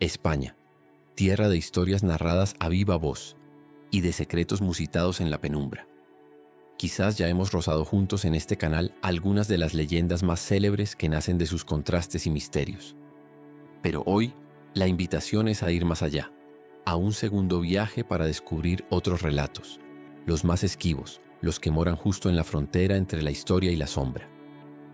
España, tierra de historias narradas a viva voz y de secretos musitados en la penumbra. Quizás ya hemos rozado juntos en este canal algunas de las leyendas más célebres que nacen de sus contrastes y misterios. Pero hoy, la invitación es a ir más allá, a un segundo viaje para descubrir otros relatos, los más esquivos, los que moran justo en la frontera entre la historia y la sombra.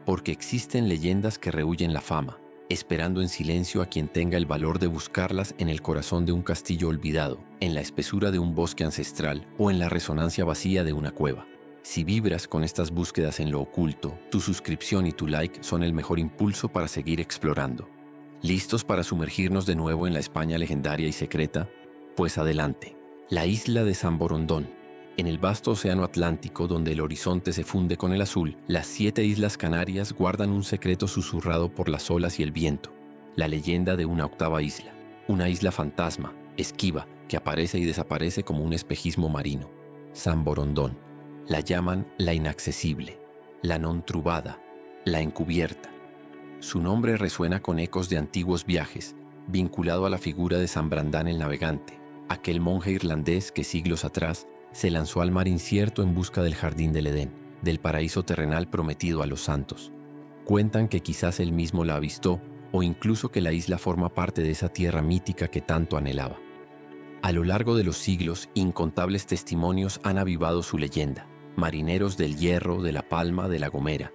Porque existen leyendas que rehúyen la fama, esperando en silencio a quien tenga el valor de buscarlas en el corazón de un castillo olvidado, en la espesura de un bosque ancestral o en la resonancia vacía de una cueva. Si vibras con estas búsquedas en lo oculto, tu suscripción y tu like son el mejor impulso para seguir explorando. ¿Listos para sumergirnos de nuevo en la España legendaria y secreta? Pues adelante. La isla de San Borondón. En el vasto océano Atlántico, donde el horizonte se funde con el azul, las 7 islas Canarias guardan un secreto susurrado por las olas y el viento. La leyenda de una octava isla. Una isla fantasma, esquiva, que aparece y desaparece como un espejismo marino. San Borondón. La llaman la inaccesible, la non trubada, la encubierta. Su nombre resuena con ecos de antiguos viajes, vinculado a la figura de San Brandán el Navegante, aquel monje irlandés que siglos atrás se lanzó al mar incierto en busca del jardín del Edén, del paraíso terrenal prometido a los santos. Cuentan que quizás él mismo la avistó o incluso que la isla forma parte de esa tierra mítica que tanto anhelaba. A lo largo de los siglos, incontables testimonios han avivado su leyenda. Marineros del Hierro, de la Palma, de la Gomera,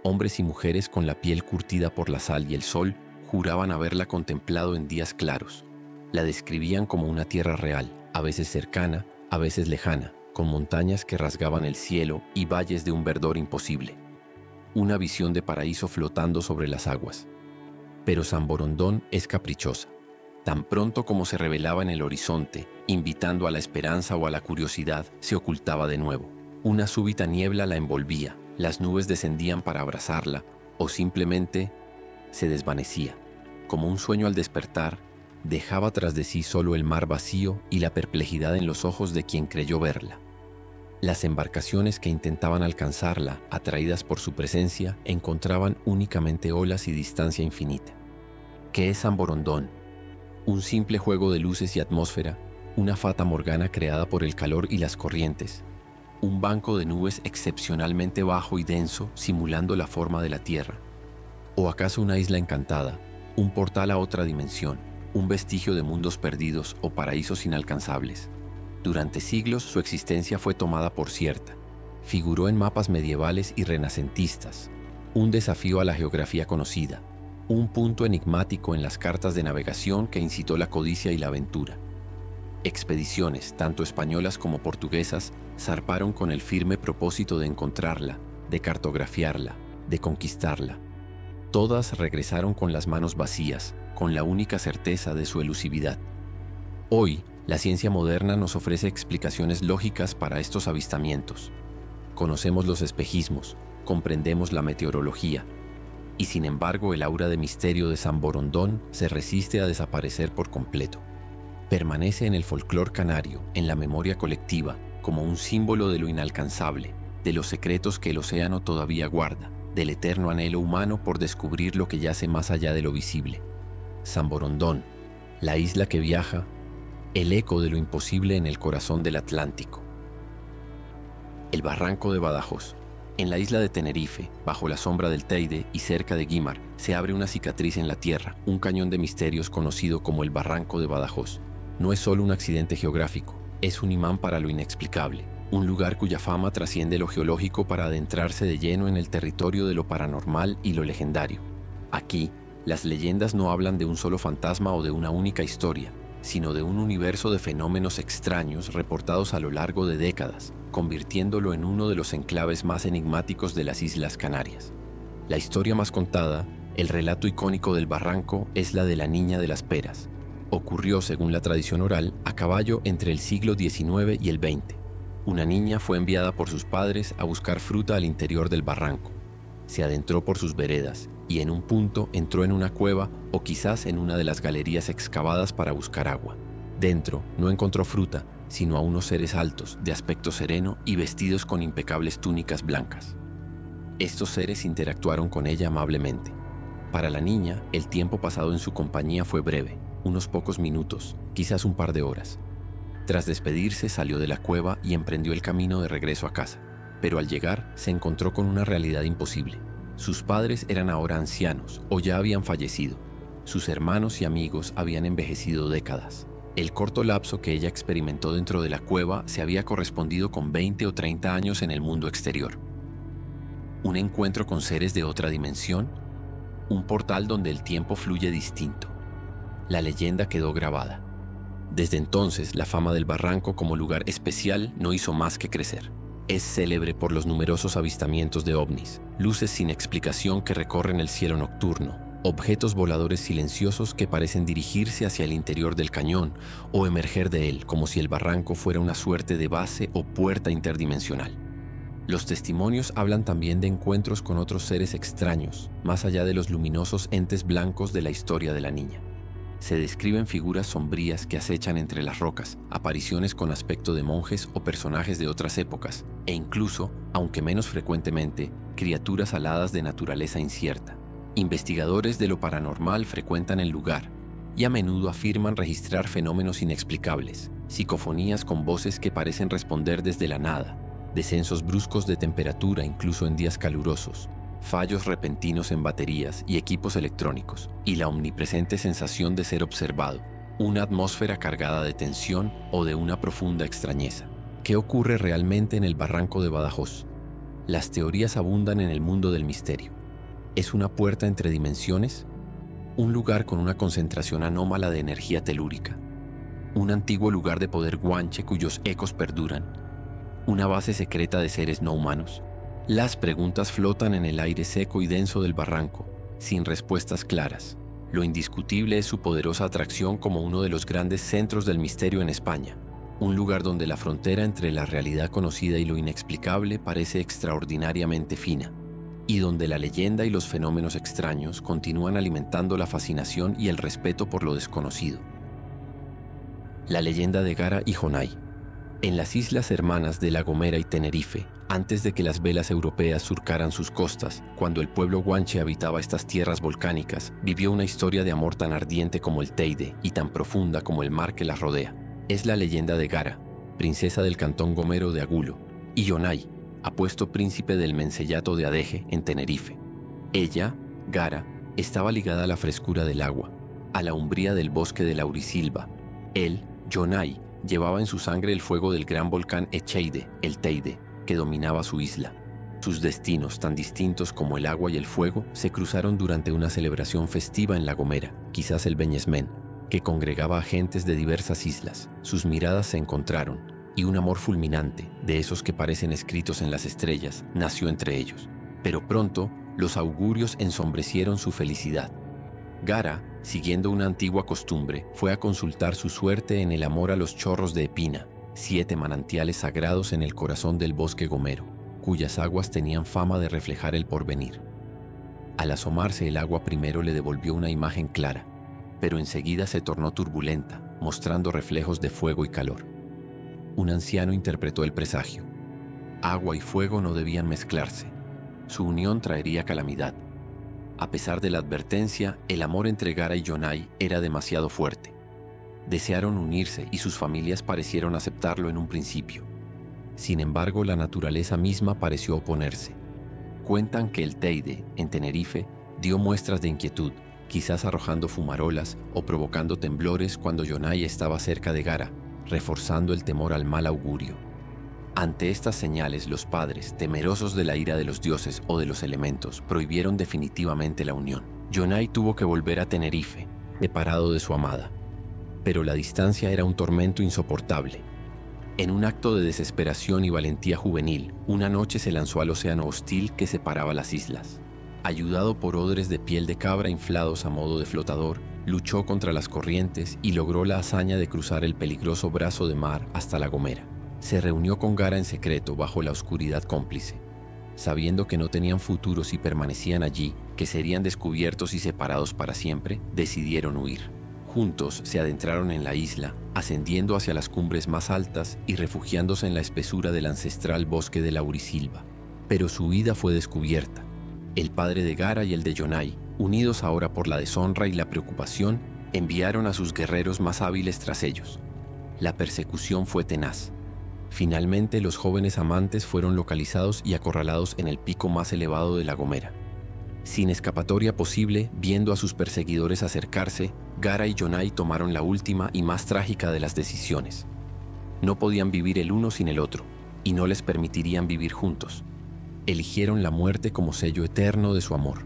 hombres y mujeres con la piel curtida por la sal y el sol, juraban haberla contemplado en días claros. La describían como una tierra real, a veces cercana, a veces lejana, con montañas que rasgaban el cielo y valles de un verdor imposible. Una visión de paraíso flotando sobre las aguas. Pero San Borondón es caprichosa. Tan pronto como se revelaba en el horizonte, invitando a la esperanza o a la curiosidad, se ocultaba de nuevo. Una súbita niebla la envolvía, las nubes descendían para abrazarla o simplemente se desvanecía. Como un sueño al despertar, dejaba tras de sí solo el mar vacío y la perplejidad en los ojos de quien creyó verla. Las embarcaciones que intentaban alcanzarla, atraídas por su presencia, encontraban únicamente olas y distancia infinita. ¿Qué es San Borondón? Un simple juego de luces y atmósfera, una fata morgana creada por el calor y las corrientes. Un banco de nubes excepcionalmente bajo y denso simulando la forma de la Tierra. ¿O acaso una isla encantada, un portal a otra dimensión, un vestigio de mundos perdidos o paraísos inalcanzables? Durante siglos su existencia fue tomada por cierta. Figuró en mapas medievales y renacentistas, un desafío a la geografía conocida, un punto enigmático en las cartas de navegación que incitó la codicia y la aventura. Expediciones, tanto españolas como portuguesas, zarparon con el firme propósito de encontrarla, de cartografiarla, de conquistarla. Todas regresaron con las manos vacías, con la única certeza de su elusividad. Hoy, la ciencia moderna nos ofrece explicaciones lógicas para estos avistamientos. Conocemos los espejismos, comprendemos la meteorología, y sin embargo el aura de misterio de San Borondón se resiste a desaparecer por completo. Permanece en el folclore canario, en la memoria colectiva, como un símbolo de lo inalcanzable, de los secretos que el océano todavía guarda, del eterno anhelo humano por descubrir lo que yace más allá de lo visible. San Borondón, la isla que viaja, el eco de lo imposible en el corazón del Atlántico. El barranco de Badajoz. En la isla de Tenerife, bajo la sombra del Teide y cerca de Guímar, se abre una cicatriz en la tierra, un cañón de misterios conocido como el Barranco de Badajoz. No es solo un accidente geográfico, es un imán para lo inexplicable, un lugar cuya fama trasciende lo geológico para adentrarse de lleno en el territorio de lo paranormal y lo legendario. Aquí, las leyendas no hablan de un solo fantasma o de una única historia, sino de un universo de fenómenos extraños reportados a lo largo de décadas, convirtiéndolo en uno de los enclaves más enigmáticos de las Islas Canarias. La historia más contada, el relato icónico del barranco, es la de la Niña de las Peras. Ocurrió, según la tradición oral, a caballo entre el siglo XIX y el XX. Una niña fue enviada por sus padres a buscar fruta al interior del barranco. Se adentró por sus veredas y en un punto entró en una cueva o quizás en una de las galerías excavadas para buscar agua. Dentro no encontró fruta, sino a unos seres altos, de aspecto sereno y vestidos con impecables túnicas blancas. Estos seres interactuaron con ella amablemente. Para la niña, el tiempo pasado en su compañía fue breve. unos pocos minutos, quizás un par de horas. Tras despedirse, salió de la cueva y emprendió el camino de regreso a casa. Pero al llegar, se encontró con una realidad imposible. Sus padres eran ahora ancianos o ya habían fallecido. Sus hermanos y amigos habían envejecido décadas. El corto lapso que ella experimentó dentro de la cueva se había correspondido con 20 o 30 años en el mundo exterior. Un encuentro con seres de otra dimensión, un portal donde el tiempo fluye distinto. La leyenda quedó grabada. Desde entonces, la fama del barranco como lugar especial no hizo más que crecer. Es célebre por los numerosos avistamientos de ovnis, luces sin explicación que recorren el cielo nocturno, objetos voladores silenciosos que parecen dirigirse hacia el interior del cañón o emerger de él como si el barranco fuera una suerte de base o puerta interdimensional. Los testimonios hablan también de encuentros con otros seres extraños, más allá de los luminosos entes blancos de la historia de la niña. Se describen figuras sombrías que acechan entre las rocas, apariciones con aspecto de monjes o personajes de otras épocas, e incluso, aunque menos frecuentemente, criaturas aladas de naturaleza incierta. Investigadores de lo paranormal frecuentan el lugar y a menudo afirman registrar fenómenos inexplicables, psicofonías con voces que parecen responder desde la nada, descensos bruscos de temperatura incluso en días calurosos, fallos repentinos en baterías y equipos electrónicos, y la omnipresente sensación de ser observado, una atmósfera cargada de tensión o de una profunda extrañeza. ¿Qué ocurre realmente en el barranco de Badajoz? Las teorías abundan en el mundo del misterio. ¿Es una puerta entre dimensiones? ¿Un lugar con una concentración anómala de energía telúrica? ¿Un antiguo lugar de poder guanche cuyos ecos perduran? ¿Una base secreta de seres no humanos? Las preguntas flotan en el aire seco y denso del barranco, sin respuestas claras. Lo indiscutible es su poderosa atracción como uno de los grandes centros del misterio en España, un lugar donde la frontera entre la realidad conocida y lo inexplicable parece extraordinariamente fina, y donde la leyenda y los fenómenos extraños continúan alimentando la fascinación y el respeto por lo desconocido. La leyenda de Gara y Jonay. En las islas hermanas de La Gomera y Tenerife, antes de que las velas europeas surcaran sus costas, cuando el pueblo guanche habitaba estas tierras volcánicas, vivió una historia de amor tan ardiente como el Teide y tan profunda como el mar que las rodea. Es la leyenda de Gara, princesa del cantón gomero de Agulo, y Jonay, apuesto príncipe del menceyato de Adeje en Tenerife. Ella, Gara, estaba ligada a la frescura del agua, a la umbría del bosque de Laurisilva. Él, Jonay, llevaba en su sangre el fuego del gran volcán Echeide, el Teide, que dominaba su isla. Sus destinos, tan distintos como el agua y el fuego, se cruzaron durante una celebración festiva en La Gomera, quizás el Beñesmén, que congregaba a gentes de diversas islas. Sus miradas se encontraron, y un amor fulminante, de esos que parecen escritos en las estrellas, nació entre ellos. Pero pronto, los augurios ensombrecieron su felicidad. Gara, siguiendo una antigua costumbre, fue a consultar su suerte en el amor a los chorros de Epina, 7 manantiales sagrados en el corazón del bosque gomero, cuyas aguas tenían fama de reflejar el porvenir. Al asomarse el agua primero le devolvió una imagen clara, pero enseguida se tornó turbulenta, mostrando reflejos de fuego y calor. Un anciano interpretó el presagio. Agua y fuego no debían mezclarse. Su unión traería calamidad. A pesar de la advertencia, el amor entre Gara y Jonay era demasiado fuerte. Desearon unirse y sus familias parecieron aceptarlo en un principio. Sin embargo, la naturaleza misma pareció oponerse. Cuentan que el Teide, en Tenerife, dio muestras de inquietud, quizás arrojando fumarolas o provocando temblores cuando Jonay estaba cerca de Gara, reforzando el temor al mal augurio. Ante estas señales, los padres, temerosos de la ira de los dioses o de los elementos, prohibieron definitivamente la unión. Jonay tuvo que volver a Tenerife, separado de su amada. Pero la distancia era un tormento insoportable. En un acto de desesperación y valentía juvenil, una noche se lanzó al océano hostil que separaba las islas. Ayudado por odres de piel de cabra inflados a modo de flotador, luchó contra las corrientes y logró la hazaña de cruzar el peligroso brazo de mar hasta La Gomera. Se reunió con Gara en secreto bajo la oscuridad cómplice. Sabiendo que no tenían futuro si permanecían allí, que serían descubiertos y separados para siempre, decidieron huir. Juntos se adentraron en la isla, ascendiendo hacia las cumbres más altas y refugiándose en la espesura del ancestral bosque de Laurisilva. Pero su huida fue descubierta. El padre de Gara y el de Jonay, unidos ahora por la deshonra y la preocupación, Enviaron a sus guerreros más hábiles tras ellos. La persecución fue tenaz. Finalmente, los jóvenes amantes fueron localizados y acorralados en el pico más elevado de La Gomera. Sin escapatoria posible, viendo a sus perseguidores acercarse, Gara y Yonai tomaron la última y más trágica de las decisiones. No podían vivir el uno sin el otro, y no les permitirían vivir juntos. Eligieron la muerte como sello eterno de su amor.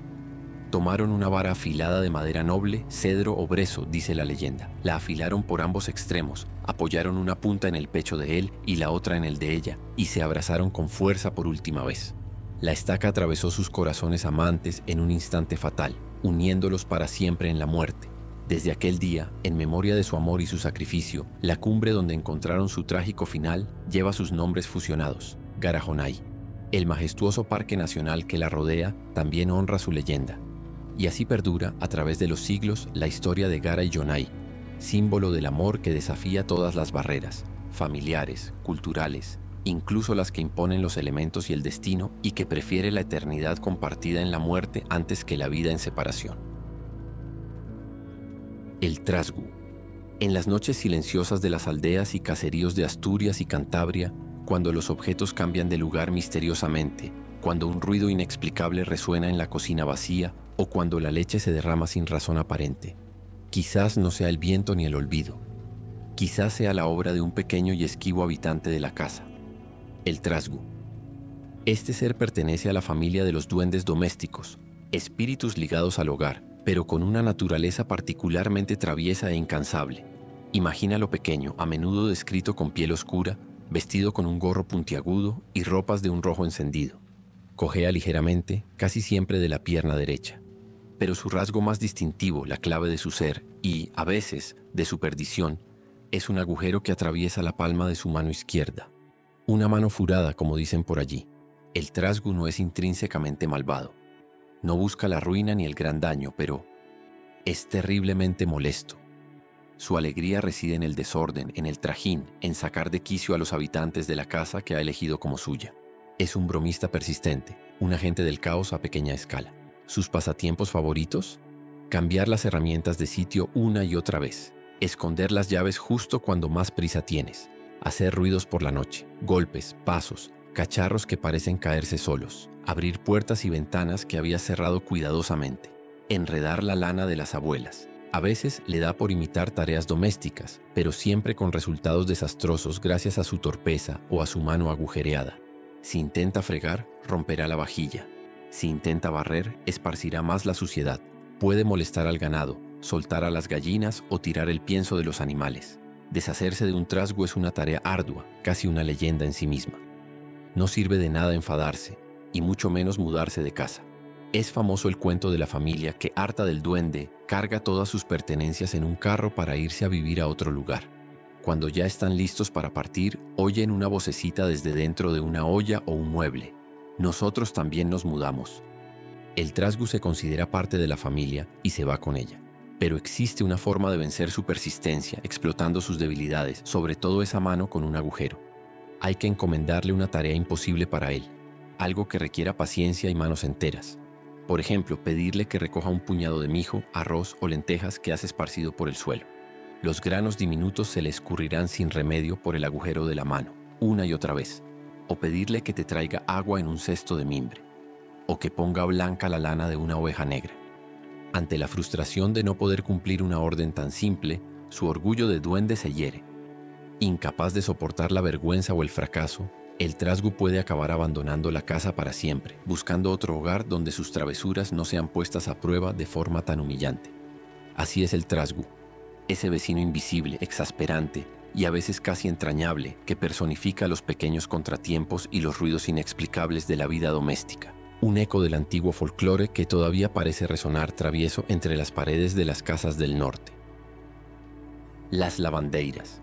Tomaron una vara afilada de madera noble, cedro o brezo, dice la leyenda. La afilaron por ambos extremos, apoyaron una punta en el pecho de él y la otra en el de ella, y se abrazaron con fuerza por última vez. La estaca atravesó sus corazones amantes en un instante fatal, uniéndolos para siempre en la muerte. Desde aquel día, en memoria de su amor y su sacrificio, la cumbre donde encontraron su trágico final lleva sus nombres fusionados, Garajonay. El majestuoso parque nacional que la rodea también honra su leyenda. Y así perdura a través de los siglos la historia de Gara y Yonai, símbolo del amor que desafía todas las barreras, familiares, culturales, incluso las que imponen los elementos y el destino, y que prefiere la eternidad compartida en la muerte antes que la vida en separación. El trasgu. En las noches silenciosas de las aldeas y caseríos de Asturias y Cantabria, cuando los objetos cambian de lugar misteriosamente, cuando un ruido inexplicable resuena en la cocina vacía o cuando la leche se derrama sin razón aparente. Quizás no sea el viento ni el olvido. Quizás sea la obra de un pequeño y esquivo habitante de la casa. El trasgu. Este ser pertenece a la familia de los duendes domésticos, espíritus ligados al hogar, pero con una naturaleza particularmente traviesa e incansable. Imagina lo pequeño, a menudo descrito con piel oscura, vestido con un gorro puntiagudo y ropas de un rojo encendido. Cojea ligeramente, casi siempre de la pierna derecha. Pero su rasgo más distintivo, la clave de su ser y, a veces, de su perdición, es un agujero que atraviesa la palma de su mano izquierda. Una mano furada, como dicen por allí. El trasgu no es intrínsecamente malvado. No busca la ruina ni el gran daño, pero es terriblemente molesto. Su alegría reside en el desorden, en el trajín, en sacar de quicio a los habitantes de la casa que ha elegido como suya. Es un bromista persistente, un agente del caos a pequeña escala. ¿Sus pasatiempos favoritos? Cambiar las herramientas de sitio una y otra vez. Esconder las llaves justo cuando más prisa tienes. Hacer ruidos por la noche. Golpes, pasos, cacharros que parecen caerse solos. Abrir puertas y ventanas que había cerrado cuidadosamente. Enredar la lana de las abuelas. A veces le da por imitar tareas domésticas, pero siempre con resultados desastrosos gracias a su torpeza o a su mano agujereada. Si intenta fregar, romperá la vajilla. Si intenta barrer, esparcirá más la suciedad. Puede molestar al ganado, soltar a las gallinas o tirar el pienso de los animales. Deshacerse de un trasgu es una tarea ardua, casi una leyenda en sí misma. No sirve de nada enfadarse, y mucho menos mudarse de casa. Es famoso el cuento de la familia que, harta del duende, carga todas sus pertenencias en un carro para irse a vivir a otro lugar. Cuando ya están listos para partir, oyen una vocecita desde dentro de una olla o un mueble. Nosotros también nos mudamos. El trasgu se considera parte de la familia y se va con ella. Pero existe una forma de vencer su persistencia, explotando sus debilidades, sobre todo esa mano con un agujero. Hay que encomendarle una tarea imposible para él, algo que requiera paciencia y manos enteras. Por ejemplo, pedirle que recoja un puñado de mijo, arroz o lentejas que has esparcido por el suelo. Los granos diminutos se le escurrirán sin remedio por el agujero de la mano, una y otra vez. O pedirle que te traiga agua en un cesto de mimbre. O que ponga blanca la lana de una oveja negra. Ante la frustración de no poder cumplir una orden tan simple, su orgullo de duende se hiere. Incapaz de soportar la vergüenza o el fracaso, el trasgu puede acabar abandonando la casa para siempre, buscando otro hogar donde sus travesuras no sean puestas a prueba de forma tan humillante. Así es el trasgu, ese vecino invisible, exasperante y a veces casi entrañable que personifica los pequeños contratiempos y los ruidos inexplicables de la vida doméstica. Un eco del antiguo folclore que todavía parece resonar travieso entre las paredes de las casas del norte. Las lavandeiras.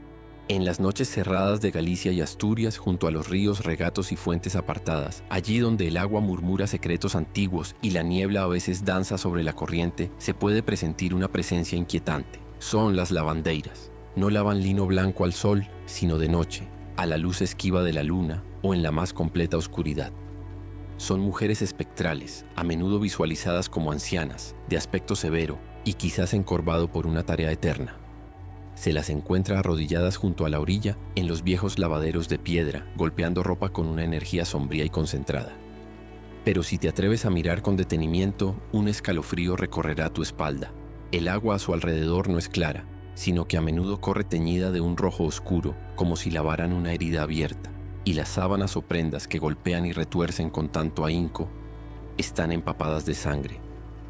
En las noches cerradas de Galicia y Asturias, junto a los ríos, regatos y fuentes apartadas, allí donde el agua murmura secretos antiguos y la niebla a veces danza sobre la corriente, se puede presentir una presencia inquietante. Son las lavandeiras. No lavan lino blanco al sol, sino de noche, a la luz esquiva de la luna o en la más completa oscuridad. Son mujeres espectrales, a menudo visualizadas como ancianas, de aspecto severo y quizás encorvado por una tarea eterna. Se las encuentra arrodilladas junto a la orilla en los viejos lavaderos de piedra, golpeando ropa con una energía sombría y concentrada. Pero si te atreves a mirar con detenimiento, un escalofrío recorrerá tu espalda. El agua a su alrededor no es clara, sino que a menudo corre teñida de un rojo oscuro, como si lavaran una herida abierta, y las sábanas o prendas que golpean y retuercen con tanto ahínco están empapadas de sangre.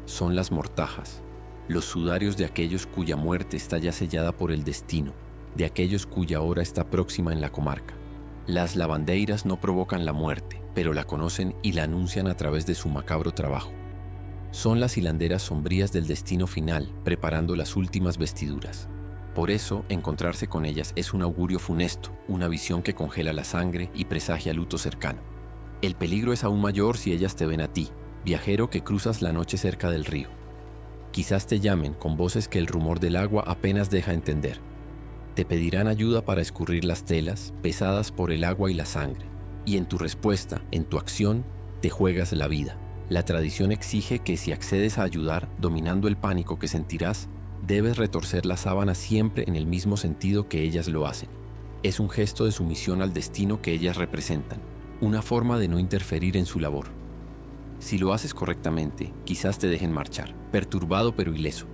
Son las mortajas, los sudarios de aquellos cuya muerte está ya sellada por el destino, de aquellos cuya hora está próxima en la comarca. Las lavandeiras no provocan la muerte, pero la conocen y la anuncian a través de su macabro trabajo. Son las hilanderas sombrías del destino final, preparando las últimas vestiduras. Por eso, encontrarse con ellas es un augurio funesto, una visión que congela la sangre y presagia luto cercano. El peligro es aún mayor si ellas te ven a ti, viajero que cruzas la noche cerca del río. Quizás te llamen con voces que el rumor del agua apenas deja entender. Te pedirán ayuda para escurrir las telas, pesadas por el agua y la sangre. Y en tu respuesta, en tu acción, te juegas la vida. La tradición exige que si accedes a ayudar, dominando el pánico que sentirás, debes retorcer la sábana siempre en el mismo sentido que ellas lo hacen. Es un gesto de sumisión al destino que ellas representan, una forma de no interferir en su labor. Si lo haces correctamente, quizás te dejen marchar, perturbado pero ileso.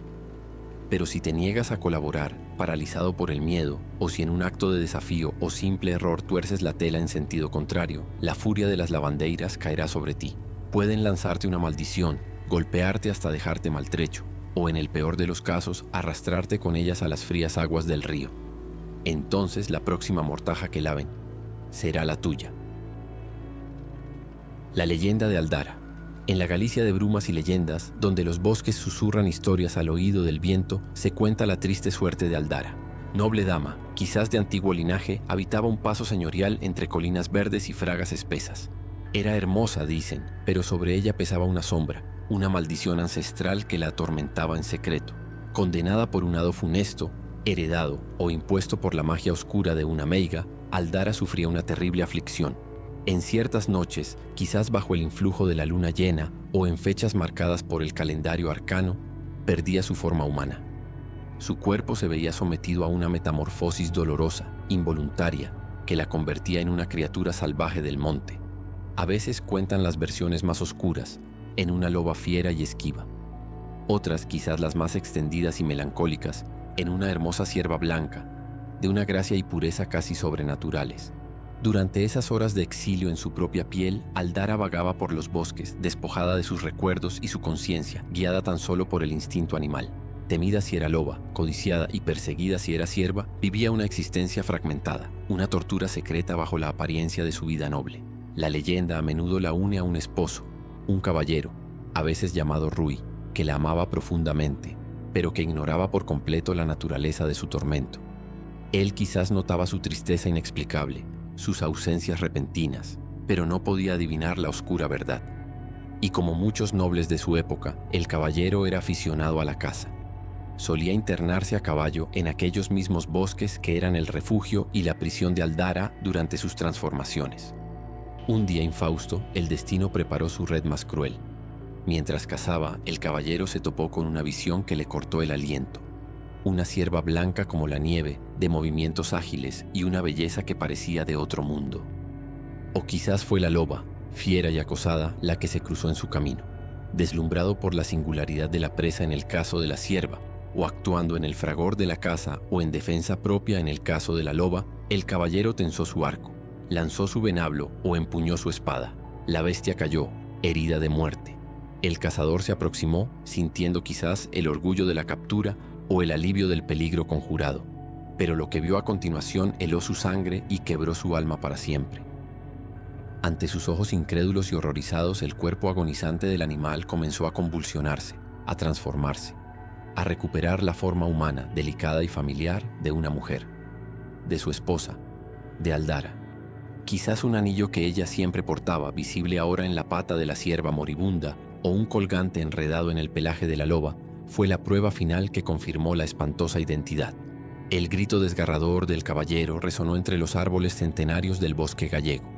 Pero si te niegas a colaborar, paralizado por el miedo, o si en un acto de desafío o simple error tuerces la tela en sentido contrario, la furia de las lavandeiras caerá sobre ti. Pueden lanzarte una maldición, golpearte hasta dejarte maltrecho, o en el peor de los casos, arrastrarte con ellas a las frías aguas del río. Entonces la próxima mortaja que laven será la tuya. La leyenda de Aldara. En la Galicia de brumas y leyendas, donde los bosques susurran historias al oído del viento, se cuenta la triste suerte de Aldara. Noble dama, quizás de antiguo linaje, habitaba un paso señorial entre colinas verdes y fragas espesas. Era hermosa, dicen, pero sobre ella pesaba una sombra, una maldición ancestral que la atormentaba en secreto. Condenada por un hado funesto, heredado o impuesto por la magia oscura de una meiga, Aldara sufría una terrible aflicción. En ciertas noches, quizás bajo el influjo de la luna llena o en fechas marcadas por el calendario arcano, perdía su forma humana. Su cuerpo se veía sometido a una metamorfosis dolorosa, involuntaria, que la convertía en una criatura salvaje del monte. A veces cuentan las versiones más oscuras, en una loba fiera y esquiva. Otras, quizás las más extendidas y melancólicas, en una hermosa cierva blanca, de una gracia y pureza casi sobrenaturales. Durante esas horas de exilio en su propia piel, Aldara vagaba por los bosques, despojada de sus recuerdos y su conciencia, guiada tan solo por el instinto animal. Temida si era loba, codiciada y perseguida si era cierva, vivía una existencia fragmentada, una tortura secreta bajo la apariencia de su vida noble. La leyenda a menudo la une a un esposo, un caballero, a veces llamado Rui, que la amaba profundamente, pero que ignoraba por completo la naturaleza de su tormento. Él quizás notaba su tristeza inexplicable, sus ausencias repentinas, pero no podía adivinar la oscura verdad. Y como muchos nobles de su época, el caballero era aficionado a la caza. Solía internarse a caballo en aquellos mismos bosques que eran el refugio y la prisión de Aldara durante sus transformaciones. Un día infausto, el destino preparó su red más cruel. Mientras cazaba, el caballero se topó con una visión que le cortó el aliento. Una cierva blanca como la nieve, de movimientos ágiles y una belleza que parecía de otro mundo. O quizás fue la loba, fiera y acosada, la que se cruzó en su camino. Deslumbrado por la singularidad de la presa en el caso de la cierva, o actuando en el fragor de la caza o en defensa propia en el caso de la loba, el caballero tensó su arco, lanzó su venablo o empuñó su espada. La bestia cayó, herida de muerte. El cazador se aproximó, sintiendo quizás el orgullo de la captura o el alivio del peligro conjurado, pero lo que vio a continuación heló su sangre y quebró su alma para siempre. Ante sus ojos incrédulos y horrorizados, el cuerpo agonizante del animal comenzó a convulsionarse, a transformarse, a recuperar la forma humana, delicada y familiar de una mujer, de su esposa, de Aldara. Quizás un anillo que ella siempre portaba, visible ahora en la pata de la cierva moribunda, o un colgante enredado en el pelaje de la loba, fue la prueba final que confirmó la espantosa identidad. El grito desgarrador del caballero resonó entre los árboles centenarios del bosque gallego.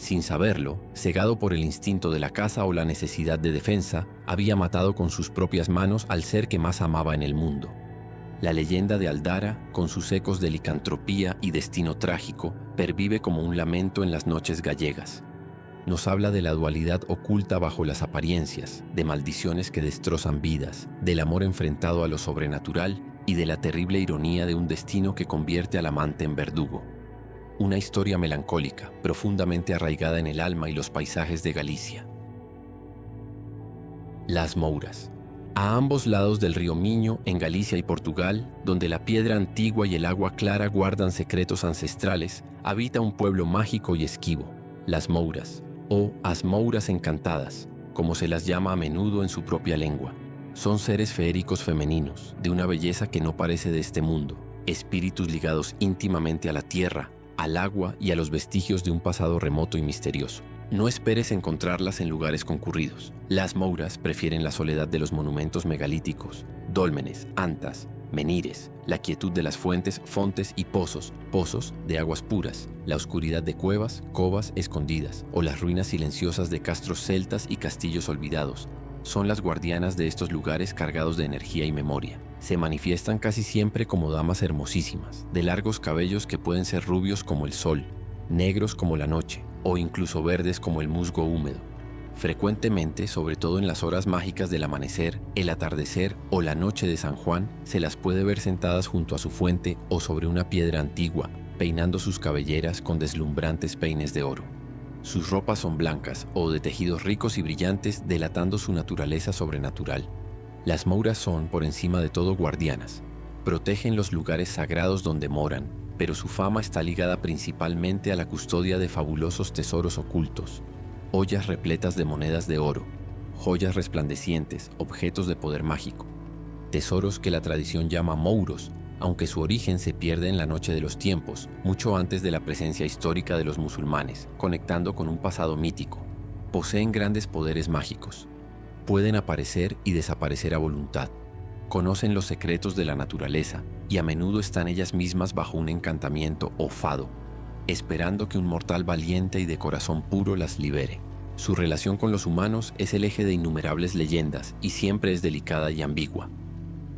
Sin saberlo, cegado por el instinto de la caza o la necesidad de defensa, había matado con sus propias manos al ser que más amaba en el mundo. La leyenda de Aldara, con sus ecos de licantropía y destino trágico, pervive como un lamento en las noches gallegas. Nos habla de la dualidad oculta bajo las apariencias, de maldiciones que destrozan vidas, del amor enfrentado a lo sobrenatural y de la terrible ironía de un destino que convierte al amante en verdugo. Una historia melancólica, profundamente arraigada en el alma y los paisajes de Galicia. Las Mouras. A ambos lados del río Miño, en Galicia y Portugal, donde la piedra antigua y el agua clara guardan secretos ancestrales, habita un pueblo mágico y esquivo, las Mouras, o as Mouras encantadas, como se las llama a menudo en su propia lengua. Son seres feéricos femeninos, de una belleza que no parece de este mundo, espíritus ligados íntimamente a la tierra, al agua y a los vestigios de un pasado remoto y misterioso. No esperes encontrarlas en lugares concurridos. Las Mouras prefieren la soledad de los monumentos megalíticos, dólmenes, antas, menires, la quietud de las fuentes, fontes y pozos de aguas puras, la oscuridad de cuevas, covas escondidas o las ruinas silenciosas de castros celtas y castillos olvidados. Son las guardianas de estos lugares cargados de energía y memoria. Se manifiestan casi siempre como damas hermosísimas, de largos cabellos que pueden ser rubios como el sol, negros como la noche, o incluso verdes como el musgo húmedo. Frecuentemente, sobre todo en las horas mágicas del amanecer, el atardecer o la noche de San Juan, se las puede ver sentadas junto a su fuente o sobre una piedra antigua, peinando sus cabelleras con deslumbrantes peines de oro. Sus ropas son blancas o de tejidos ricos y brillantes, delatando su naturaleza sobrenatural. Las Mouras son, por encima de todo, guardianas. Protegen los lugares sagrados donde moran, pero su fama está ligada principalmente a la custodia de fabulosos tesoros ocultos, ollas repletas de monedas de oro, joyas resplandecientes, objetos de poder mágico, tesoros que la tradición llama mouros, aunque su origen se pierde en la noche de los tiempos, mucho antes de la presencia histórica de los musulmanes, conectando con un pasado mítico. Poseen grandes poderes mágicos. Pueden aparecer y desaparecer a voluntad. Conocen los secretos de la naturaleza y a menudo están ellas mismas bajo un encantamiento o fado, esperando que un mortal valiente y de corazón puro las libere. Su relación con los humanos es el eje de innumerables leyendas y siempre es delicada y ambigua.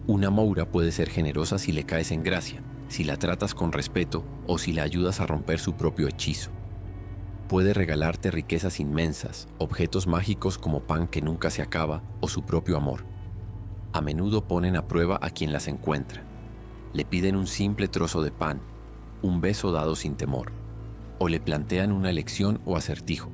Una Moura puede ser generosa si le caes en gracia, si la tratas con respeto o si la ayudas a romper su propio hechizo. Puede regalarte riquezas inmensas, objetos mágicos como pan que nunca se acaba o su propio amor. A menudo ponen a prueba a quien las encuentra. Le piden un simple trozo de pan, un beso dado sin temor, o le plantean una elección o acertijo.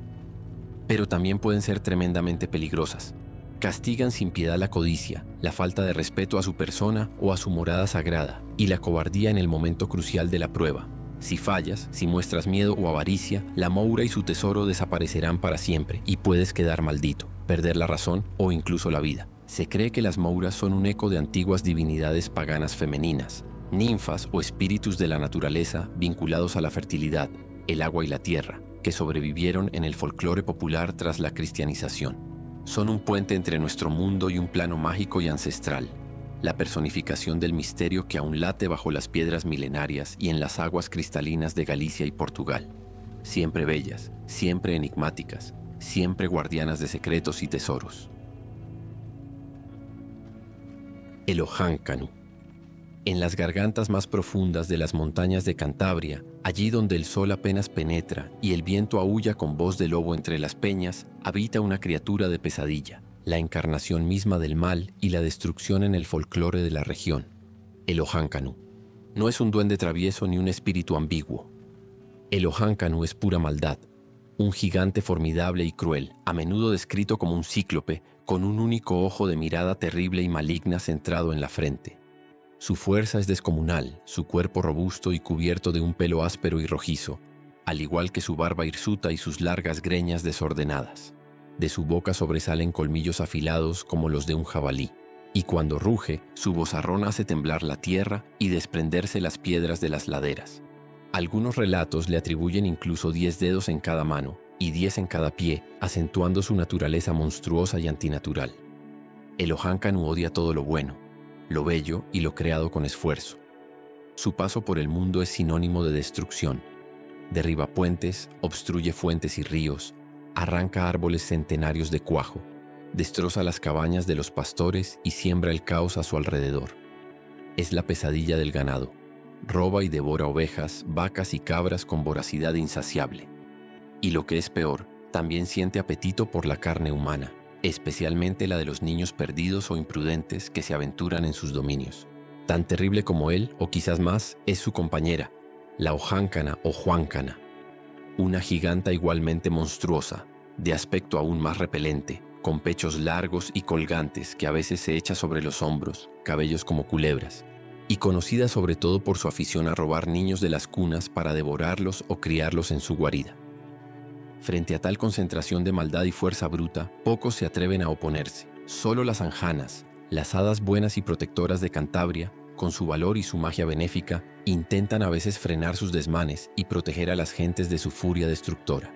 Pero también pueden ser tremendamente peligrosas. Castigan sin piedad la codicia, la falta de respeto a su persona o a su morada sagrada, y la cobardía en el momento crucial de la prueba. Si fallas, si muestras miedo o avaricia, la Moura y su tesoro desaparecerán para siempre y puedes quedar maldito, perder la razón o incluso la vida. Se cree que las Mouras son un eco de antiguas divinidades paganas femeninas, ninfas o espíritus de la naturaleza vinculados a la fertilidad, el agua y la tierra, que sobrevivieron en el folclore popular tras la cristianización. Son un puente entre nuestro mundo y un plano mágico y ancestral, la personificación del misterio que aún late bajo las piedras milenarias y en las aguas cristalinas de Galicia y Portugal. Siempre bellas, siempre enigmáticas, siempre guardianas de secretos y tesoros. El Ojáncanu. En las gargantas más profundas de las montañas de Cantabria, allí donde el sol apenas penetra y el viento aúlla con voz de lobo entre las peñas, habita una criatura de pesadilla, la encarnación misma del mal y la destrucción en el folclore de la región, el Ojáncanu. No es un duende travieso ni un espíritu ambiguo. El Ojáncanu es pura maldad, un gigante formidable y cruel, a menudo descrito como un cíclope, con un único ojo de mirada terrible y maligna centrado en la frente. Su fuerza es descomunal, su cuerpo robusto y cubierto de un pelo áspero y rojizo, al igual que su barba hirsuta y sus largas greñas desordenadas. De su boca sobresalen colmillos afilados como los de un jabalí, y cuando ruge, su vozarrón hace temblar la tierra y desprenderse las piedras de las laderas. Algunos relatos le atribuyen incluso 10 dedos en cada mano y 10 en cada pie, acentuando su naturaleza monstruosa y antinatural. El Ojáncanu odia todo lo bueno, lo bello y lo creado con esfuerzo. Su paso por el mundo es sinónimo de destrucción. Derriba puentes, obstruye fuentes y ríos, arranca árboles centenarios de cuajo, destroza las cabañas de los pastores y siembra el caos a su alrededor. Es la pesadilla del ganado. Roba y devora ovejas, vacas y cabras con voracidad insaciable. Y lo que es peor, también siente apetito por la carne humana, especialmente la de los niños perdidos o imprudentes que se aventuran en sus dominios. Tan terrible como él, o quizás más, es su compañera, la Ojáncana o Juancana, una giganta igualmente monstruosa, de aspecto aún más repelente, con pechos largos y colgantes que a veces se echa sobre los hombros, cabellos como culebras, y conocida sobre todo por su afición a robar niños de las cunas para devorarlos o criarlos en su guarida. Frente a tal concentración de maldad y fuerza bruta, pocos se atreven a oponerse. Solo las anjanas, las hadas buenas y protectoras de Cantabria, con su valor y su magia benéfica, intentan a veces frenar sus desmanes y proteger a las gentes de su furia destructora.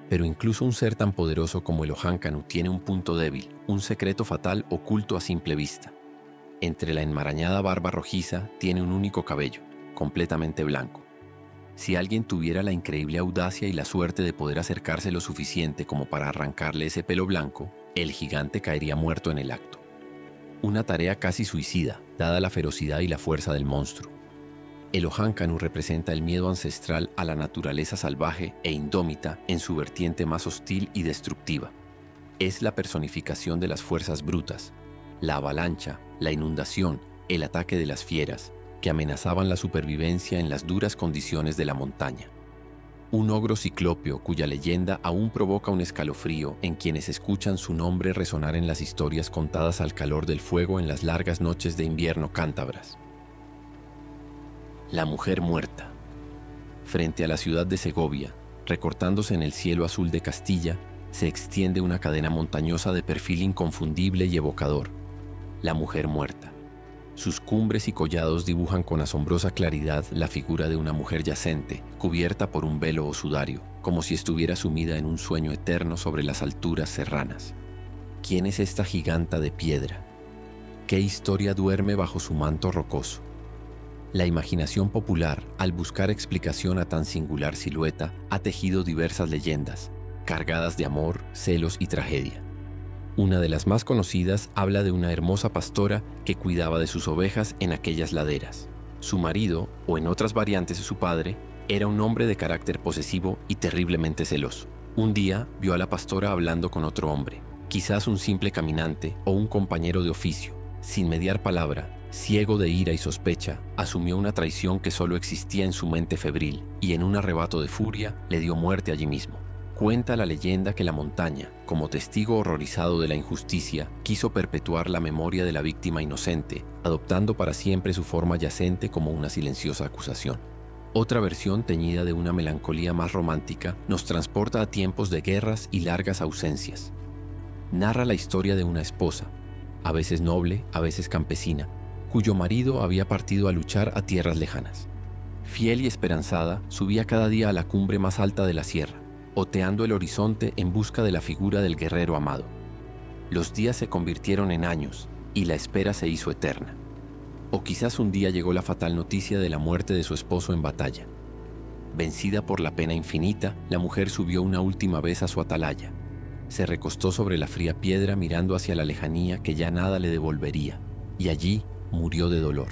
Pero incluso un ser tan poderoso como el Ojáncanu tiene un punto débil, un secreto fatal oculto a simple vista. Entre la enmarañada barba rojiza tiene un único cabello, completamente blanco. Si alguien tuviera la increíble audacia y la suerte de poder acercarse lo suficiente como para arrancarle ese pelo blanco, el gigante caería muerto en el acto. Una tarea casi suicida, dada la ferocidad y la fuerza del monstruo. El Ojáncanu representa el miedo ancestral a la naturaleza salvaje e indómita en su vertiente más hostil y destructiva. Es la personificación de las fuerzas brutas, la avalancha, la inundación, el ataque de las fieras, que amenazaban la supervivencia en las duras condiciones de la montaña. Un ogro ciclópeo cuya leyenda aún provoca un escalofrío en quienes escuchan su nombre resonar en las historias contadas al calor del fuego en las largas noches de invierno cántabras. La mujer muerta. Frente a la ciudad de Segovia, recortándose en el cielo azul de Castilla, se extiende una cadena montañosa de perfil inconfundible y evocador. La mujer muerta. Sus cumbres y collados dibujan con asombrosa claridad la figura de una mujer yacente, cubierta por un velo o sudario, como si estuviera sumida en un sueño eterno sobre las alturas serranas. ¿Quién es esta giganta de piedra? ¿Qué historia duerme bajo su manto rocoso? La imaginación popular, al buscar explicación a tan singular silueta, ha tejido diversas leyendas, cargadas de amor, celos y tragedia. Una de las más conocidas habla de una hermosa pastora que cuidaba de sus ovejas en aquellas laderas. Su marido, o en otras variantes su padre, era un hombre de carácter posesivo y terriblemente celoso. Un día vio a la pastora hablando con otro hombre, quizás un simple caminante o un compañero de oficio. Sin mediar palabra, ciego de ira y sospecha, asumió una traición que solo existía en su mente febril y en un arrebato de furia le dio muerte allí mismo. Cuenta la leyenda que la montaña, como testigo horrorizado de la injusticia, quiso perpetuar la memoria de la víctima inocente, adoptando para siempre su forma yacente como una silenciosa acusación. Otra versión, teñida de una melancolía más romántica, nos transporta a tiempos de guerras y largas ausencias. Narra la historia de una esposa, a veces noble, a veces campesina, cuyo marido había partido a luchar a tierras lejanas. Fiel y esperanzada, subía cada día a la cumbre más alta de la sierra, oteando el horizonte en busca de la figura del guerrero amado. Los días se convirtieron en años y la espera se hizo eterna. O quizás un día llegó la fatal noticia de la muerte de su esposo en batalla. Vencida por la pena infinita, la mujer subió una última vez a su atalaya. Se recostó sobre la fría piedra mirando hacia la lejanía que ya nada le devolvería, y allí murió de dolor.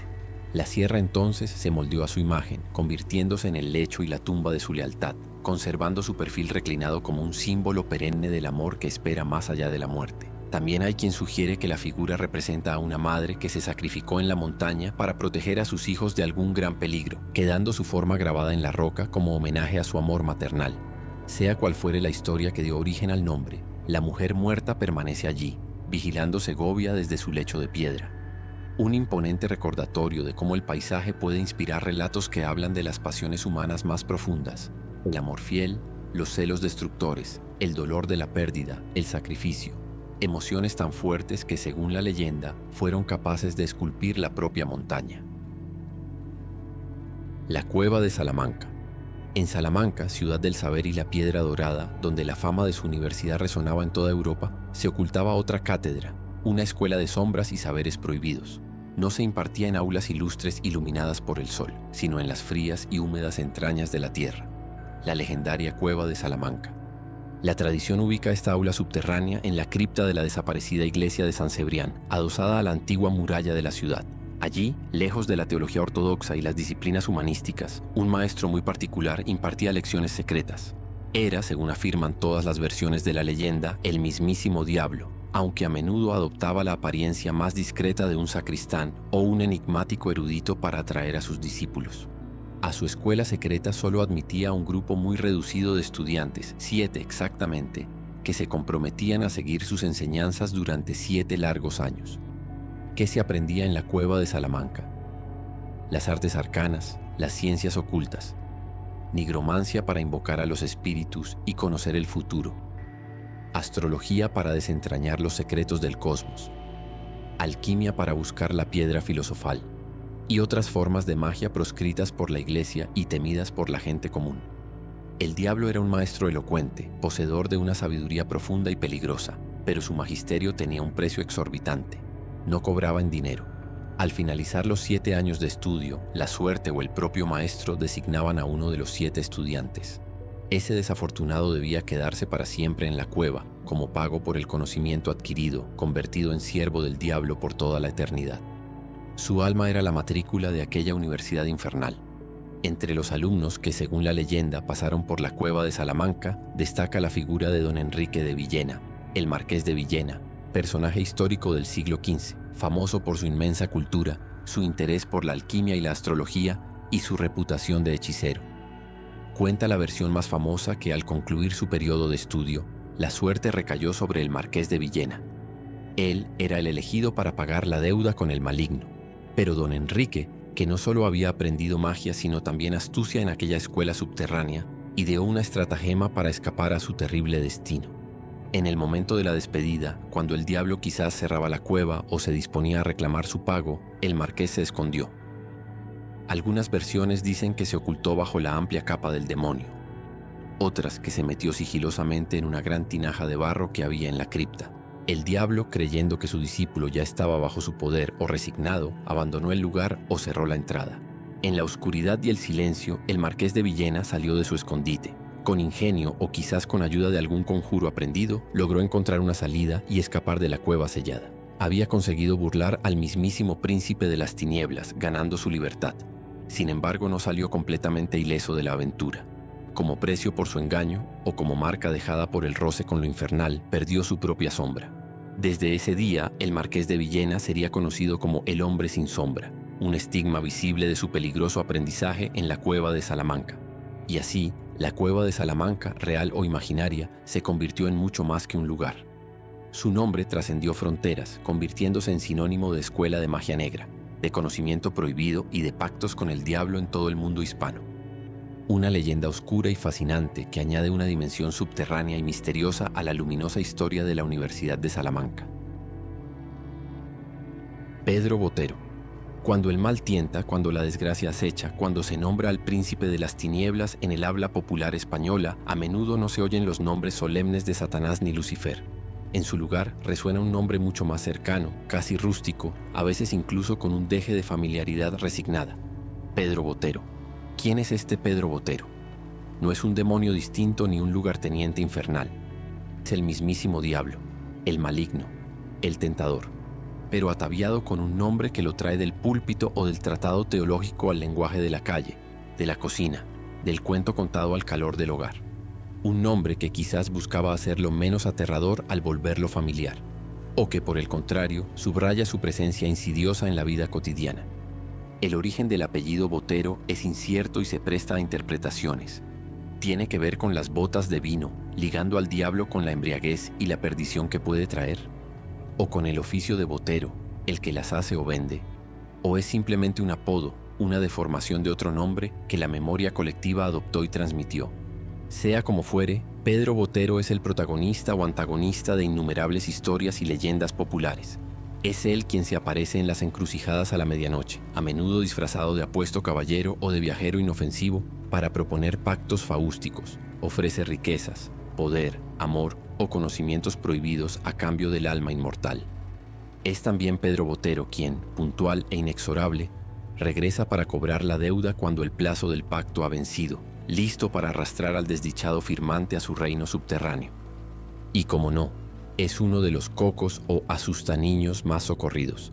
La sierra entonces se moldeó a su imagen, convirtiéndose en el lecho y la tumba de su lealtad, conservando su perfil reclinado como un símbolo perenne del amor que espera más allá de la muerte. También hay quien sugiere que la figura representa a una madre que se sacrificó en la montaña para proteger a sus hijos de algún gran peligro, quedando su forma grabada en la roca como homenaje a su amor maternal. Sea cual fuere la historia que dio origen al nombre, la mujer muerta permanece allí, vigilando Segovia desde su lecho de piedra. Un imponente recordatorio de cómo el paisaje puede inspirar relatos que hablan de las pasiones humanas más profundas: el amor fiel, los celos destructores, el dolor de la pérdida, el sacrificio, emociones tan fuertes que, según la leyenda, fueron capaces de esculpir la propia montaña. La cueva de Salamanca. En Salamanca, ciudad del saber y la piedra dorada, donde la fama de su universidad resonaba en toda Europa, se ocultaba otra cátedra, una escuela de sombras y saberes prohibidos. No se impartía en aulas ilustres iluminadas por el sol, sino en las frías y húmedas entrañas de la tierra. la legendaria Cueva de Salamanca. La tradición ubica esta aula subterránea en la cripta de la desaparecida iglesia de San Cebrián, adosada a la antigua muralla de la ciudad. Allí, lejos de la teología ortodoxa y las disciplinas humanísticas, un maestro muy particular impartía lecciones secretas. Era, según afirman todas las versiones de la leyenda, el mismísimo diablo, aunque a menudo adoptaba la apariencia más discreta de un sacristán o un enigmático erudito para atraer a sus discípulos. A su escuela secreta solo admitía a un grupo muy reducido de estudiantes, 7 exactamente, que se comprometían a seguir sus enseñanzas durante 7 largos años. ¿Qué se aprendía en la Cueva de Salamanca? Las artes arcanas, las ciencias ocultas, nigromancia para invocar a los espíritus y conocer el futuro, astrología para desentrañar los secretos del cosmos, alquimia para buscar la piedra filosofal, y otras formas de magia proscritas por la iglesia y temidas por la gente común. El diablo era un maestro elocuente, poseedor de una sabiduría profunda y peligrosa, pero su magisterio tenía un precio exorbitante. No cobraba en dinero. Al finalizar los 7 años de estudio, la suerte o el propio maestro designaban a uno de los 7 estudiantes. Ese desafortunado debía quedarse para siempre en la cueva, como pago por el conocimiento adquirido, convertido en siervo del diablo por toda la eternidad. Su alma era la matrícula de aquella universidad infernal. Entre los alumnos que, según la leyenda, pasaron por la Cueva de Salamanca, destaca la figura de don Enrique de Villena, el Marqués de Villena, personaje histórico del siglo XV, famoso por su inmensa cultura, su interés por la alquimia y la astrología y su reputación de hechicero. Cuenta la versión más famosa que al concluir su periodo de estudio, la suerte recayó sobre el Marqués de Villena. Él era el elegido para pagar la deuda con el maligno. Pero don Enrique, que no solo había aprendido magia sino también astucia en aquella escuela subterránea, ideó una estratagema para escapar a su terrible destino. En el momento de la despedida, cuando el diablo quizás cerraba la cueva o se disponía a reclamar su pago, el marqués se escondió. Algunas versiones dicen que se ocultó bajo la amplia capa del demonio. Otras que se metió sigilosamente en una gran tinaja de barro que había en la cripta. El diablo, creyendo que su discípulo ya estaba bajo su poder o resignado, abandonó el lugar o cerró la entrada. En la oscuridad y el silencio, el Marqués de Villena salió de su escondite. Con ingenio o quizás con ayuda de algún conjuro aprendido, logró encontrar una salida y escapar de la cueva sellada. Había conseguido burlar al mismísimo príncipe de las tinieblas, ganando su libertad. Sin embargo, no salió completamente ileso de la aventura. Como precio por su engaño, o como marca dejada por el roce con lo infernal, perdió su propia sombra. Desde ese día, el Marqués de Villena sería conocido como el hombre sin sombra, un estigma visible de su peligroso aprendizaje en la Cueva de Salamanca. Y así, la Cueva de Salamanca, real o imaginaria, se convirtió en mucho más que un lugar. Su nombre trascendió fronteras, convirtiéndose en sinónimo de escuela de magia negra, de conocimiento prohibido y de pactos con el diablo en todo el mundo hispano. Una leyenda oscura y fascinante que añade una dimensión subterránea y misteriosa a la luminosa historia de la Universidad de Salamanca. Pedro Botero. Cuando el mal tienta, cuando la desgracia acecha, cuando se nombra al príncipe de las tinieblas en el habla popular española, a menudo no se oyen los nombres solemnes de Satanás ni Lucifer. En su lugar resuena un nombre mucho más cercano, casi rústico, a veces incluso con un deje de familiaridad resignada. Pedro Botero. ¿Quién es este Pedro Botero? No es un demonio distinto ni un lugarteniente infernal. Es el mismísimo diablo, el maligno, el tentador, pero ataviado con un nombre que lo trae del púlpito o del tratado teológico al lenguaje de la calle, de la cocina, del cuento contado al calor del hogar. Un nombre que quizás buscaba hacerlo menos aterrador al volverlo familiar, o que por el contrario subraya su presencia insidiosa en la vida cotidiana. El origen del apellido Botero es incierto y se presta a interpretaciones. Tiene que ver con las botas de vino, ligando al diablo con la embriaguez y la perdición que puede traer, o con el oficio de botero, el que las hace o vende, o es simplemente un apodo, una deformación de otro nombre que la memoria colectiva adoptó y transmitió. Sea como fuere, Pedro Botero es el protagonista o antagonista de innumerables historias y leyendas populares. Es él quien se aparece en las encrucijadas a la medianoche, a menudo disfrazado de apuesto caballero o de viajero inofensivo, para proponer pactos faústicos. Ofrece riquezas, poder, amor o conocimientos prohibidos a cambio del alma inmortal. Es también Pedro Botero quien, puntual e inexorable, regresa para cobrar la deuda cuando el plazo del pacto ha vencido, listo para arrastrar al desdichado firmante a su reino subterráneo. Y como no, es uno de los cocos o asustaniños más socorridos.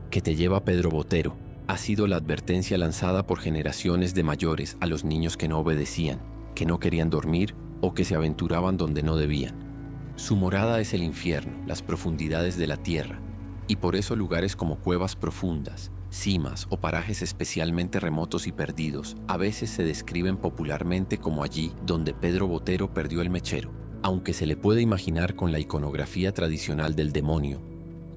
Que te lleva Pedro Botero ha sido la advertencia lanzada por generaciones de mayores a los niños que no obedecían, que no querían dormir o que se aventuraban donde no debían. Su morada es el infierno, las profundidades de la tierra, y por eso lugares como cuevas profundas, cimas o parajes especialmente remotos y perdidos a veces se describen popularmente como allí donde Pedro Botero perdió el mechero, aunque se le puede imaginar con la iconografía tradicional del demonio,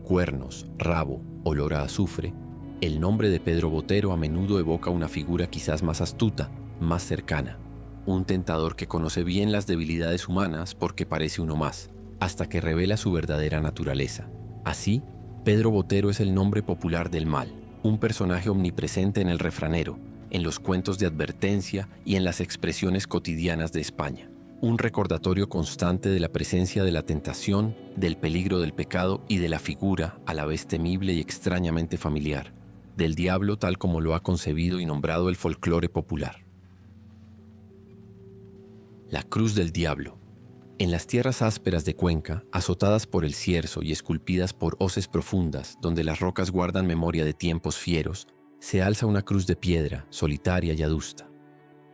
cuernos, rabo, olor a azufre. El nombre de Pedro Botero a menudo evoca una figura quizás más astuta, más cercana, un tentador que conoce bien las debilidades humanas porque parece uno más, hasta que revela su verdadera naturaleza. Así, Pedro Botero es el nombre popular del mal, un personaje omnipresente en el refranero, en los cuentos de advertencia y en las expresiones cotidianas de España. Un recordatorio constante de la presencia de la tentación, del peligro del pecado y de la figura, a la vez temible y extrañamente familiar, del diablo tal como lo ha concebido y nombrado el folclore popular. La cruz del diablo. En las tierras ásperas de Cuenca, azotadas por el cierzo y esculpidas por hoces profundas, donde las rocas guardan memoria de tiempos fieros, se alza una cruz de piedra, solitaria y adusta.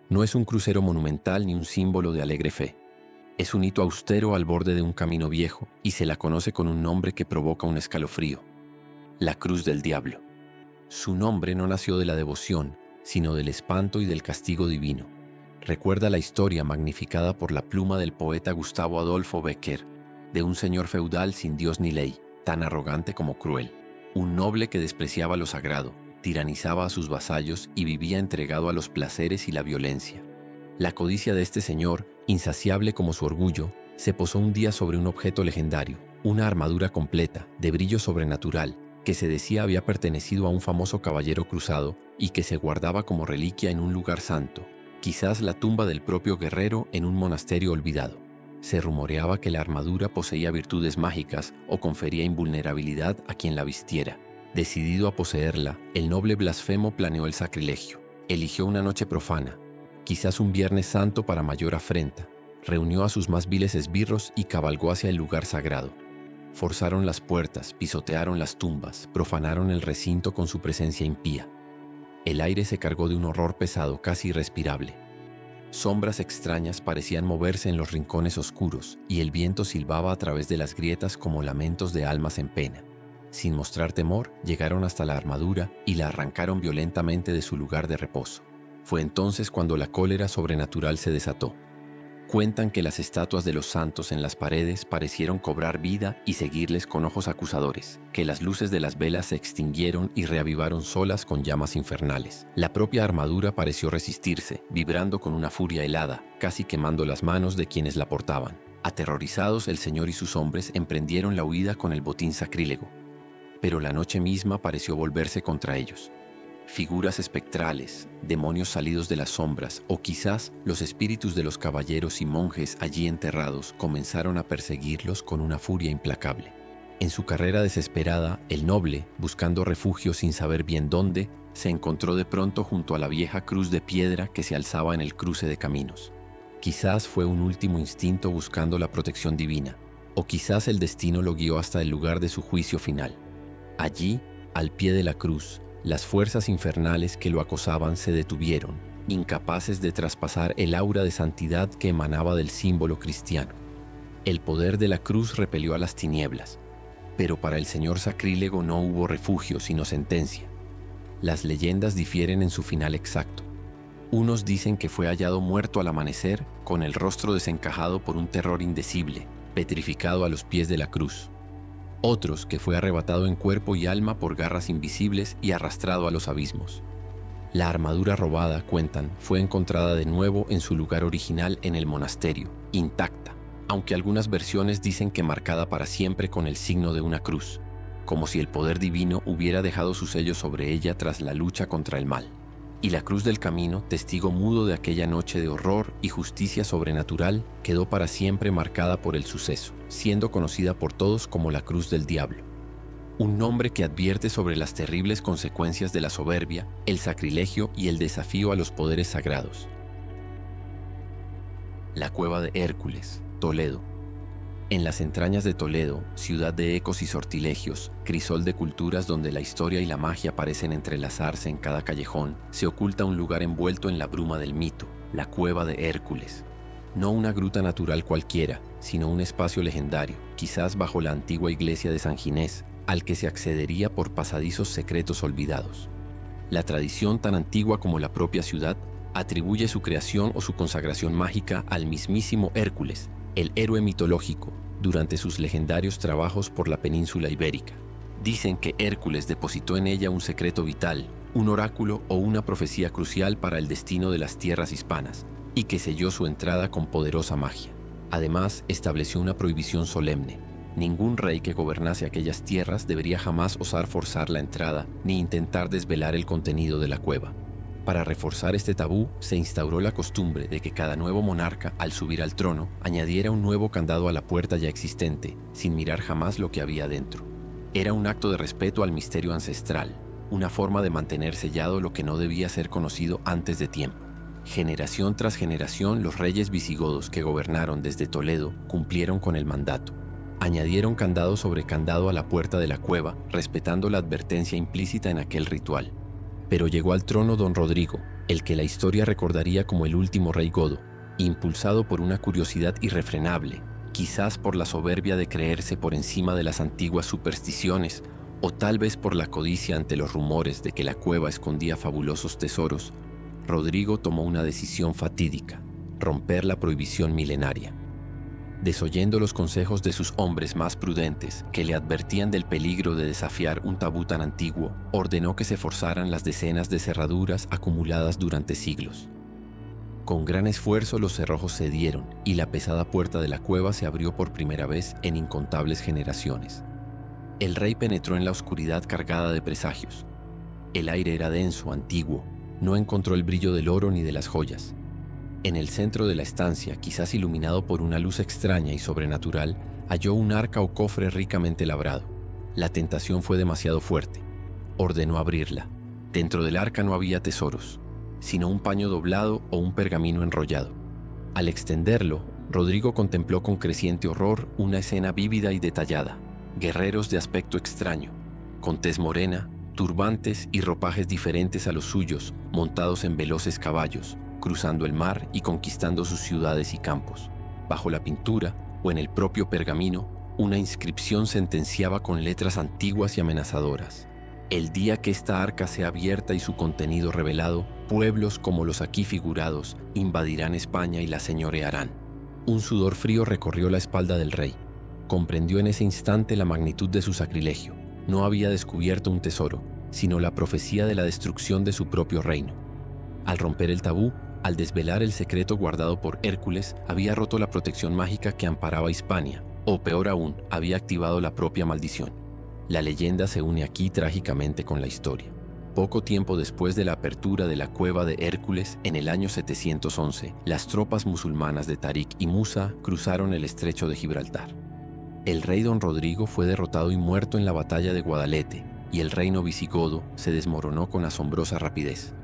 No es un crucero monumental ni un símbolo de alegre fe. Es un hito austero al borde de un camino viejo y se la conoce con un nombre que provoca un escalofrío: la cruz del diablo. Su nombre no nació de la devoción, sino del espanto y del castigo divino. Recuerda la historia magnificada por la pluma del poeta Gustavo Adolfo Bécquer, de un señor feudal sin Dios ni ley, tan arrogante como cruel. Un noble que despreciaba lo sagrado, tiranizaba a sus vasallos y vivía entregado a los placeres y la violencia. La codicia de este señor, insaciable como su orgullo, se posó un día sobre un objeto legendario, una armadura completa, de brillo sobrenatural, que se decía había pertenecido a un famoso caballero cruzado y que se guardaba como reliquia en un lugar santo, quizás la tumba del propio guerrero en un monasterio olvidado. Se rumoreaba que la armadura poseía virtudes mágicas o confería invulnerabilidad a quien la vistiera. Decidido a poseerla, el noble blasfemo planeó el sacrilegio. Eligió una noche profana, quizás un viernes santo para mayor afrenta. Reunió a sus más viles esbirros y cabalgó hacia el lugar sagrado. Forzaron las puertas, pisotearon las tumbas, profanaron el recinto con su presencia impía. El aire se cargó de un horror pesado, casi irrespirable. Sombras extrañas parecían moverse en los rincones oscuros y el viento silbaba a través de las grietas como lamentos de almas en pena. Sin mostrar temor, llegaron hasta la armadura y la arrancaron violentamente de su lugar de reposo. Fue entonces cuando la cólera sobrenatural se desató. Cuentan que las estatuas de los santos en las paredes parecieron cobrar vida y seguirles con ojos acusadores, que las luces de las velas se extinguieron y reavivaron solas con llamas infernales. La propia armadura pareció resistirse, vibrando con una furia helada, casi quemando las manos de quienes la portaban. Aterrorizados, el señor y sus hombres emprendieron la huida con el botín sacrílego. Pero la noche misma pareció volverse contra ellos. Figuras espectrales, demonios salidos de las sombras o quizás los espíritus de los caballeros y monjes allí enterrados comenzaron a perseguirlos con una furia implacable. En su carrera desesperada, el noble, buscando refugio sin saber bien dónde, se encontró de pronto junto a la vieja cruz de piedra que se alzaba en el cruce de caminos. Quizás fue un último instinto buscando la protección divina, o quizás el destino lo guió hasta el lugar de su juicio final. Allí, al pie de la cruz, las fuerzas infernales que lo acosaban se detuvieron, incapaces de traspasar el aura de santidad que emanaba del símbolo cristiano. El poder de la cruz repelió a las tinieblas, pero para el señor sacrílego no hubo refugio sino sentencia. Las leyendas difieren en su final exacto. Unos dicen que fue hallado muerto al amanecer, con el rostro desencajado por un terror indecible, petrificado a los pies de la cruz. Otros que fue arrebatado en cuerpo y alma por garras invisibles y arrastrado a los abismos. La armadura robada, cuentan, fue encontrada de nuevo en su lugar original en el monasterio, intacta, aunque algunas versiones dicen que marcada para siempre con el signo de una cruz, como si el poder divino hubiera dejado su sello sobre ella tras la lucha contra el mal. Y la cruz del camino, testigo mudo de aquella noche de horror y justicia sobrenatural, quedó para siempre marcada por el suceso, siendo conocida por todos como la cruz del diablo. Un nombre que advierte sobre las terribles consecuencias de la soberbia, el sacrilegio y el desafío a los poderes sagrados. La cueva de Hércules, Toledo. En las entrañas de Toledo, ciudad de ecos y sortilegios, crisol de culturas donde la historia y la magia parecen entrelazarse en cada callejón, se oculta un lugar envuelto en la bruma del mito, la cueva de Hércules. No una gruta natural cualquiera, sino un espacio legendario, quizás bajo la antigua iglesia de San Ginés, al que se accedería por pasadizos secretos olvidados. La tradición, tan antigua como la propia ciudad, atribuye su creación o su consagración mágica al mismísimo Hércules, el héroe mitológico, durante sus legendarios trabajos por la península ibérica. Dicen que Hércules depositó en ella un secreto vital, un oráculo o una profecía crucial para el destino de las tierras hispanas, y que selló su entrada con poderosa magia. Además, estableció una prohibición solemne. Ningún rey que gobernase aquellas tierras debería jamás osar forzar la entrada ni intentar desvelar el contenido de la cueva. Para reforzar este tabú, se instauró la costumbre de que cada nuevo monarca, al subir al trono, añadiera un nuevo candado a la puerta ya existente, sin mirar jamás lo que había dentro. Era un acto de respeto al misterio ancestral, una forma de mantener sellado lo que no debía ser conocido antes de tiempo. Generación tras generación, los reyes visigodos que gobernaron desde Toledo cumplieron con el mandato. Añadieron candado sobre candado a la puerta de la cueva, respetando la advertencia implícita en aquel ritual. Pero llegó al trono don Rodrigo, el que la historia recordaría como el último rey godo, impulsado por una curiosidad irrefrenable, quizás por la soberbia de creerse por encima de las antiguas supersticiones, o tal vez por la codicia ante los rumores de que la cueva escondía fabulosos tesoros. Rodrigo tomó una decisión fatídica: romper la prohibición milenaria. Desoyendo los consejos de sus hombres más prudentes, que le advertían del peligro de desafiar un tabú tan antiguo, ordenó que se forzaran las decenas de cerraduras acumuladas durante siglos. Con gran esfuerzo los cerrojos cedieron y la pesada puerta de la cueva se abrió por primera vez en incontables generaciones. El rey penetró en la oscuridad cargada de presagios. El aire era denso, antiguo, no encontró el brillo del oro ni de las joyas. En el centro de la estancia, quizás iluminado por una luz extraña y sobrenatural, halló un arca o cofre ricamente labrado. La tentación fue demasiado fuerte. Ordenó abrirla. Dentro del arca no había tesoros, sino un paño doblado o un pergamino enrollado. Al extenderlo, Rodrigo contempló con creciente horror una escena vívida y detallada. Guerreros de aspecto extraño, con tez morena, turbantes y ropajes diferentes a los suyos, montados en veloces caballos, cruzando el mar y conquistando sus ciudades y campos. Bajo la pintura, o en el propio pergamino, una inscripción sentenciaba con letras antiguas y amenazadoras: el día que esta arca sea abierta y su contenido revelado, pueblos como los aquí figurados invadirán España y la señorearán. Un sudor frío recorrió la espalda del rey. Comprendió en ese instante la magnitud de su sacrilegio. No había descubierto un tesoro, sino la profecía de la destrucción de su propio reino. Al romper el tabú, al desvelar el secreto guardado por Hércules, había roto la protección mágica que amparaba Hispania, o peor aún, había activado la propia maldición. La leyenda se une aquí trágicamente con la historia. Poco tiempo después de la apertura de la cueva de Hércules, en el año 711, las tropas musulmanas de Tarik y Musa cruzaron el estrecho de Gibraltar. El rey don Rodrigo fue derrotado y muerto en la batalla de Guadalete, y el reino visigodo se desmoronó con asombrosa rapidez.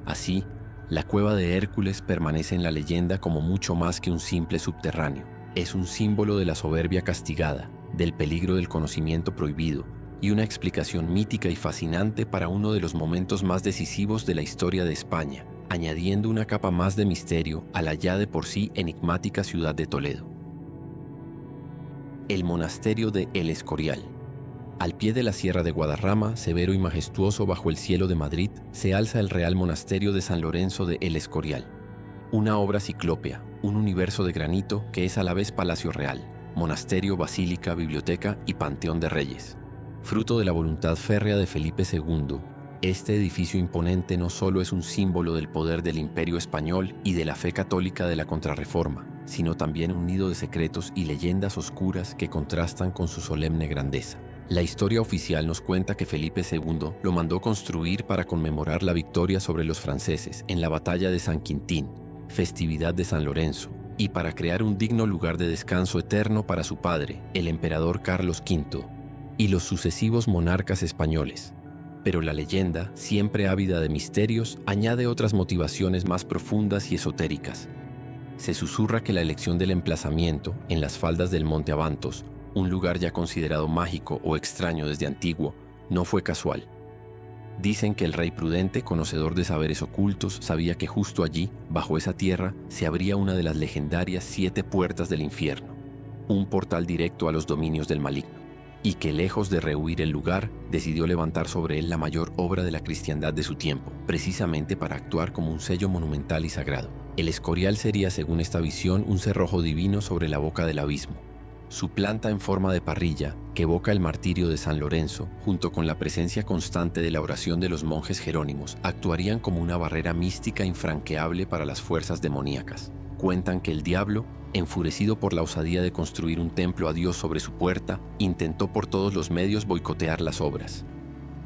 Así, la cueva de Hércules permanece en la leyenda como mucho más que un simple subterráneo. Es un símbolo de la soberbia castigada, del peligro del conocimiento prohibido, y una explicación mítica y fascinante para uno de los momentos más decisivos de la historia de España, añadiendo una capa más de misterio a la ya de por sí enigmática ciudad de Toledo. El monasterio de El Escorial. Al pie de la Sierra de Guadarrama, severo y majestuoso bajo el cielo de Madrid, se alza el Real Monasterio de San Lorenzo de El Escorial. Una obra ciclópea, un universo de granito que es a la vez palacio real, monasterio, basílica, biblioteca y panteón de reyes. Fruto de la voluntad férrea de Felipe II, este edificio imponente no solo es un símbolo del poder del Imperio español y de la fe católica de la Contrarreforma, sino también un nido de secretos y leyendas oscuras que contrastan con su solemne grandeza. La historia oficial nos cuenta que Felipe II lo mandó construir para conmemorar la victoria sobre los franceses en la batalla de San Quintín, festividad de San Lorenzo, y para crear un digno lugar de descanso eterno para su padre, el emperador Carlos V, y los sucesivos monarcas españoles. Pero la leyenda, siempre ávida de misterios, añade otras motivaciones más profundas y esotéricas. Se susurra que la elección del emplazamiento, en las faldas del monte Abantos, un lugar ya considerado mágico o extraño desde antiguo, no fue casual. Dicen que el rey prudente, conocedor de saberes ocultos, sabía que justo allí, bajo esa tierra, se abría una de las legendarias 7 puertas del infierno, un portal directo a los dominios del maligno, y que lejos de rehuir el lugar, decidió levantar sobre él la mayor obra de la cristiandad de su tiempo, precisamente para actuar como un sello monumental y sagrado. El Escorial sería, según esta visión, un cerrojo divino sobre la boca del abismo. Su planta en forma de parrilla, que evoca el martirio de San Lorenzo, junto con la presencia constante de la oración de los monjes jerónimos, actuarían como una barrera mística infranqueable para las fuerzas demoníacas. Cuentan que el diablo, enfurecido por la osadía de construir un templo a Dios sobre su puerta, intentó por todos los medios boicotear las obras.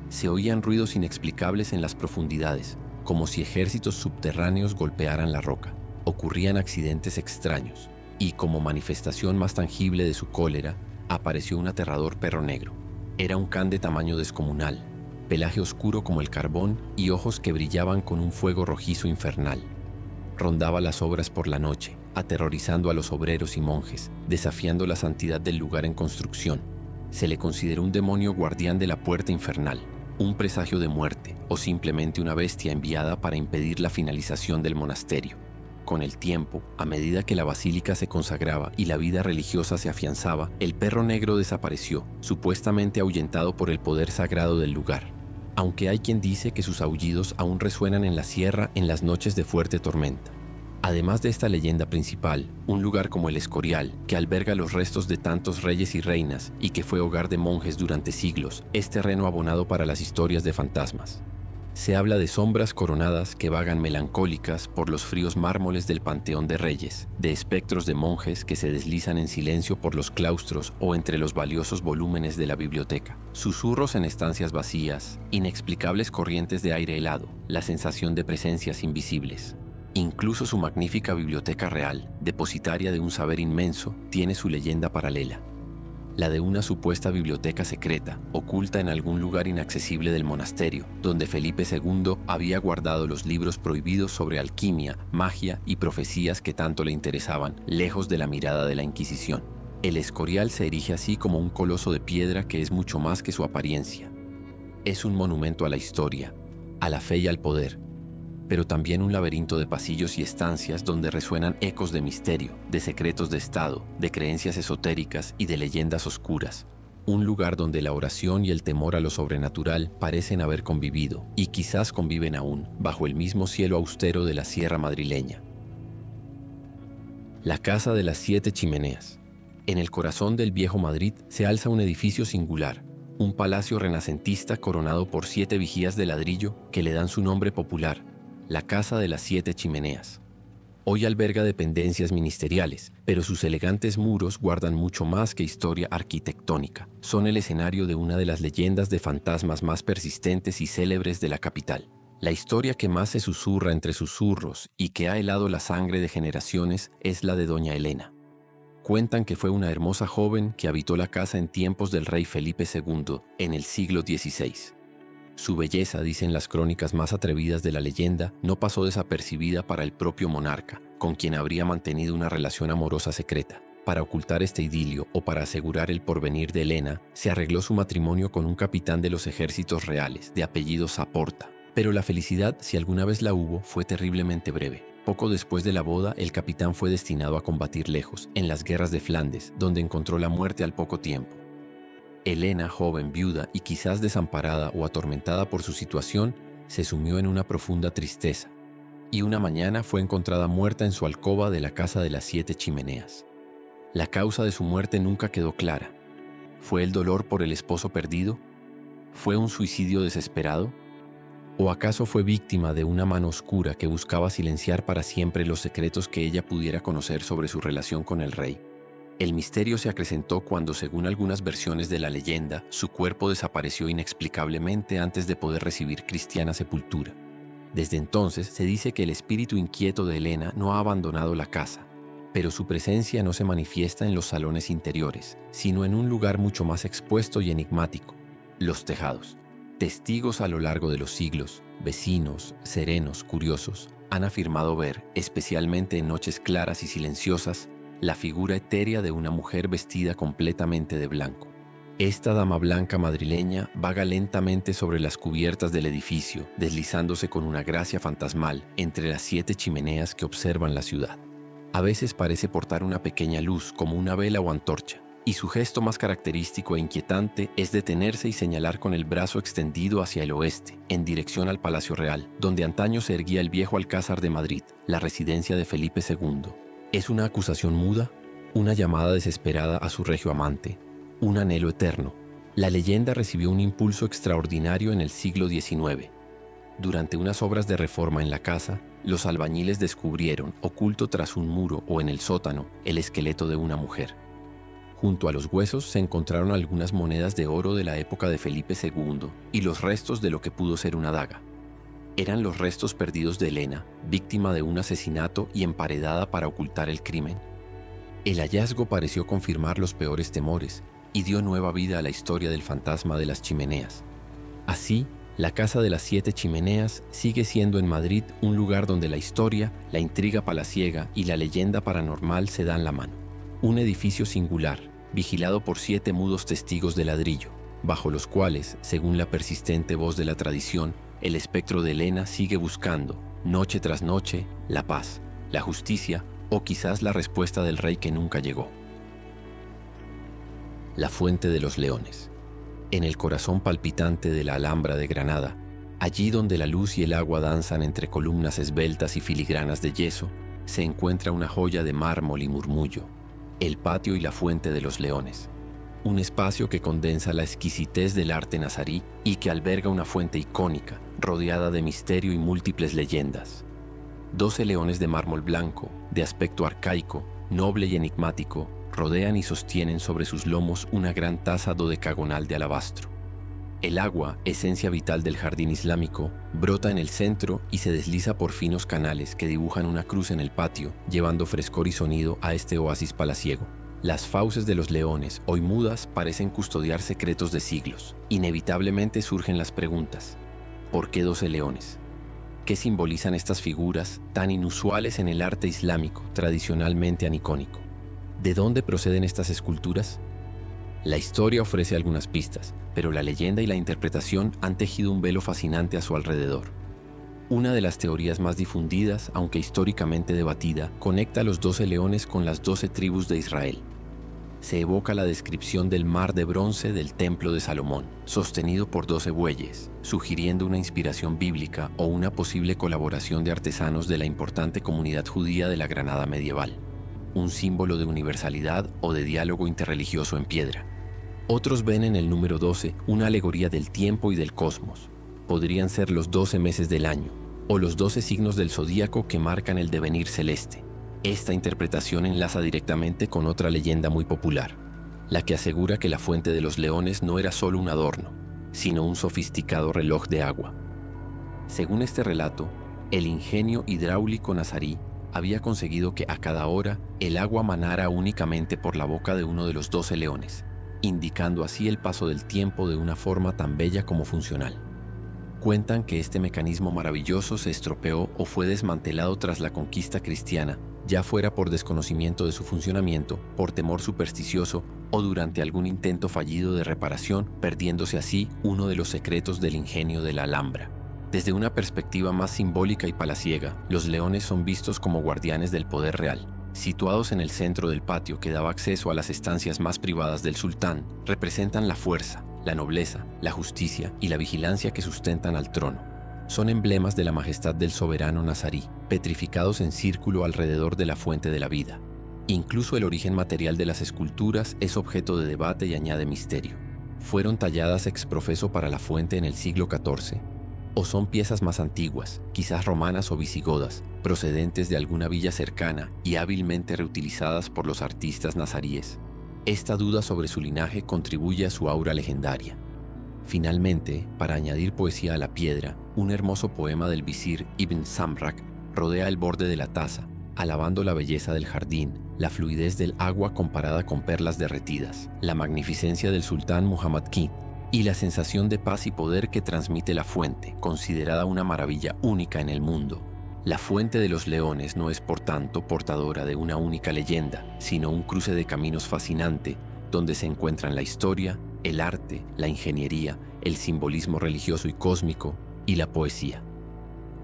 Se oían ruidos inexplicables en las profundidades, como si ejércitos subterráneos golpearan la roca. Ocurrían accidentes extraños. Y como manifestación más tangible de su cólera, apareció un aterrador perro negro. Era un can de tamaño descomunal, pelaje oscuro como el carbón y ojos que brillaban con un fuego rojizo infernal. Rondaba las obras por la noche, aterrorizando a los obreros y monjes, desafiando la santidad del lugar en construcción. Se le consideró un demonio guardián de la puerta infernal, un presagio de muerte o simplemente una bestia enviada para impedir la finalización del monasterio. Con el tiempo, a medida que la basílica se consagraba y la vida religiosa se afianzaba, el perro negro desapareció, supuestamente ahuyentado por el poder sagrado del lugar. Aunque hay quien dice que sus aullidos aún resuenan en la sierra en las noches de fuerte tormenta. Además de esta leyenda principal, un lugar como el Escorial, que alberga los restos de tantos reyes y reinas y que fue hogar de monjes durante siglos, es terreno abonado para las historias de fantasmas. Se habla de sombras coronadas que vagan melancólicas por los fríos mármoles del Panteón de Reyes, de espectros de monjes que se deslizan en silencio por los claustros o entre los valiosos volúmenes de la biblioteca, susurros en estancias vacías, inexplicables corrientes de aire helado, la sensación de presencias invisibles. Incluso su magnífica biblioteca real, depositaria de un saber inmenso, tiene su leyenda paralela. La de una supuesta biblioteca secreta, oculta en algún lugar inaccesible del monasterio, donde Felipe II había guardado los libros prohibidos sobre alquimia, magia y profecías que tanto le interesaban, lejos de la mirada de la Inquisición. El Escorial se erige así como un coloso de piedra que es mucho más que su apariencia. Es un monumento a la historia, a la fe y al poder, pero también un laberinto de pasillos y estancias donde resuenan ecos de misterio, de secretos de Estado, de creencias esotéricas y de leyendas oscuras. Un lugar donde la oración y el temor a lo sobrenatural parecen haber convivido, y quizás conviven aún, bajo el mismo cielo austero de la sierra madrileña. La Casa de las 7 Chimeneas. En el corazón del viejo Madrid se alza un edificio singular, un palacio renacentista coronado por 7 vigías de ladrillo que le dan su nombre popular, la Casa de las 7 Chimeneas. Hoy alberga dependencias ministeriales, pero sus elegantes muros guardan mucho más que historia arquitectónica. Son el escenario de una de las leyendas de fantasmas más persistentes y célebres de la capital. La historia que más se susurra entre susurros y que ha helado la sangre de generaciones es la de Doña Elena. Cuentan que fue una hermosa joven que habitó la casa en tiempos del rey Felipe II en el siglo XVI. Su belleza, dicen las crónicas más atrevidas de la leyenda, no pasó desapercibida para el propio monarca, con quien habría mantenido una relación amorosa secreta. Para ocultar este idilio o para asegurar el porvenir de Elena, se arregló su matrimonio con un capitán de los ejércitos reales, de apellido Saporta. Pero la felicidad, si alguna vez la hubo, fue terriblemente breve. Poco después de la boda, el capitán fue destinado a combatir lejos, en las guerras de Flandes, donde encontró la muerte al poco tiempo. Elena, joven, viuda y quizás desamparada o atormentada por su situación, se sumió en una profunda tristeza, y una mañana fue encontrada muerta en su alcoba de la Casa de las 7 Chimeneas. La causa de su muerte nunca quedó clara. ¿Fue el dolor por el esposo perdido? ¿Fue un suicidio desesperado? ¿O acaso fue víctima de una mano oscura que buscaba silenciar para siempre los secretos que ella pudiera conocer sobre su relación con el rey? El misterio se acrecentó cuando, según algunas versiones de la leyenda, su cuerpo desapareció inexplicablemente antes de poder recibir cristiana sepultura. Desde entonces se dice que el espíritu inquieto de Elena no ha abandonado la casa, pero su presencia no se manifiesta en los salones interiores, sino en un lugar mucho más expuesto y enigmático: los tejados. Testigos a lo largo de los siglos, vecinos, serenos, curiosos, han afirmado ver, especialmente en noches claras y silenciosas, la figura etérea de una mujer vestida completamente de blanco. Esta dama blanca madrileña vaga lentamente sobre las cubiertas del edificio, deslizándose con una gracia fantasmal entre las 7 chimeneas que observan la ciudad. A veces parece portar una pequeña luz como una vela o antorcha, y su gesto más característico e inquietante es detenerse y señalar con el brazo extendido hacia el oeste, en dirección al Palacio Real, donde antaño se erguía el viejo Alcázar de Madrid, la residencia de Felipe II. ¿Es una acusación muda? ¿Una llamada desesperada a su regio amante? ¿Un anhelo eterno? La leyenda recibió un impulso extraordinario en el siglo XIX. Durante unas obras de reforma en la casa, los albañiles descubrieron, oculto tras un muro o en el sótano, el esqueleto de una mujer. Junto a los huesos se encontraron algunas monedas de oro de la época de Felipe II y los restos de lo que pudo ser una daga. Eran los restos perdidos de Elena, víctima de un asesinato y emparedada para ocultar el crimen. El hallazgo pareció confirmar los peores temores y dio nueva vida a la historia del fantasma de las chimeneas. Así, la Casa de las 7 Chimeneas sigue siendo en Madrid un lugar donde la historia, la intriga palaciega y la leyenda paranormal se dan la mano. Un edificio singular, vigilado por 7 mudos testigos de ladrillo, bajo los cuales, según la persistente voz de la tradición, el espectro de Elena sigue buscando, noche tras noche, la paz, la justicia o quizás la respuesta del rey que nunca llegó. La Fuente de los Leones. En el corazón palpitante de la Alhambra de Granada, allí donde la luz y el agua danzan entre columnas esbeltas y filigranas de yeso, se encuentra una joya de mármol y murmullo, el patio y la Fuente de los Leones. Un espacio que condensa la exquisitez del arte nazarí y que alberga una fuente icónica, rodeada de misterio y múltiples leyendas. 12 leones de mármol blanco, de aspecto arcaico, noble y enigmático, rodean y sostienen sobre sus lomos una gran taza dodecagonal de alabastro. El agua, esencia vital del jardín islámico, brota en el centro y se desliza por finos canales que dibujan una cruz en el patio, llevando frescor y sonido a este oasis palaciego. Las fauces de los leones, hoy mudas, parecen custodiar secretos de siglos. Inevitablemente surgen las preguntas: ¿por qué 12 leones? ¿Qué simbolizan estas figuras tan inusuales en el arte islámico, tradicionalmente anicónico? ¿De dónde proceden estas esculturas? La historia ofrece algunas pistas, pero la leyenda y la interpretación han tejido un velo fascinante a su alrededor. Una de las teorías más difundidas, aunque históricamente debatida, conecta a los 12 leones con las 12 tribus de Israel. Se evoca la descripción del mar de bronce del Templo de Salomón, sostenido por 12 bueyes, sugiriendo una inspiración bíblica o una posible colaboración de artesanos de la importante comunidad judía de la Granada medieval. Un símbolo de universalidad o de diálogo interreligioso en piedra. Otros ven en el número 12 una alegoría del tiempo y del cosmos. Podrían ser los 12 meses del año, o los 12 signos del zodíaco que marcan el devenir celeste. Esta interpretación enlaza directamente con otra leyenda muy popular, la que asegura que la Fuente de los Leones no era solo un adorno, sino un sofisticado reloj de agua. Según este relato, el ingenio hidráulico nazarí había conseguido que a cada hora el agua manara únicamente por la boca de uno de los 12 leones, indicando así el paso del tiempo de una forma tan bella como funcional. Cuentan que este mecanismo maravilloso se estropeó o fue desmantelado tras la conquista cristiana, ya fuera por desconocimiento de su funcionamiento, por temor supersticioso o durante algún intento fallido de reparación, perdiéndose así uno de los secretos del ingenio de la Alhambra. Desde una perspectiva más simbólica y palaciega, los leones son vistos como guardianes del poder real. Situados en el centro del patio que daba acceso a las estancias más privadas del sultán, representan la fuerza, la nobleza, la justicia y la vigilancia que sustentan al trono. Son emblemas de la majestad del soberano nazarí, petrificados en círculo alrededor de la fuente de la vida. Incluso el origen material de las esculturas es objeto de debate y añade misterio. ¿Fueron talladas ex profeso para la fuente en el siglo XIV? ¿O son piezas más antiguas, quizás romanas o visigodas, procedentes de alguna villa cercana y hábilmente reutilizadas por los artistas nazaríes? Esta duda sobre su linaje contribuye a su aura legendaria. Finalmente, para añadir poesía a la piedra, un hermoso poema del visir Ibn Samrak rodea el borde de la taza, alabando la belleza del jardín, la fluidez del agua comparada con perlas derretidas, la magnificencia del sultán Muhammad V y la sensación de paz y poder que transmite la fuente, considerada una maravilla única en el mundo. La Fuente de los Leones no es por tanto portadora de una única leyenda, sino un cruce de caminos fascinante donde se encuentran la historia, el arte, la ingeniería, el simbolismo religioso y cósmico y la poesía.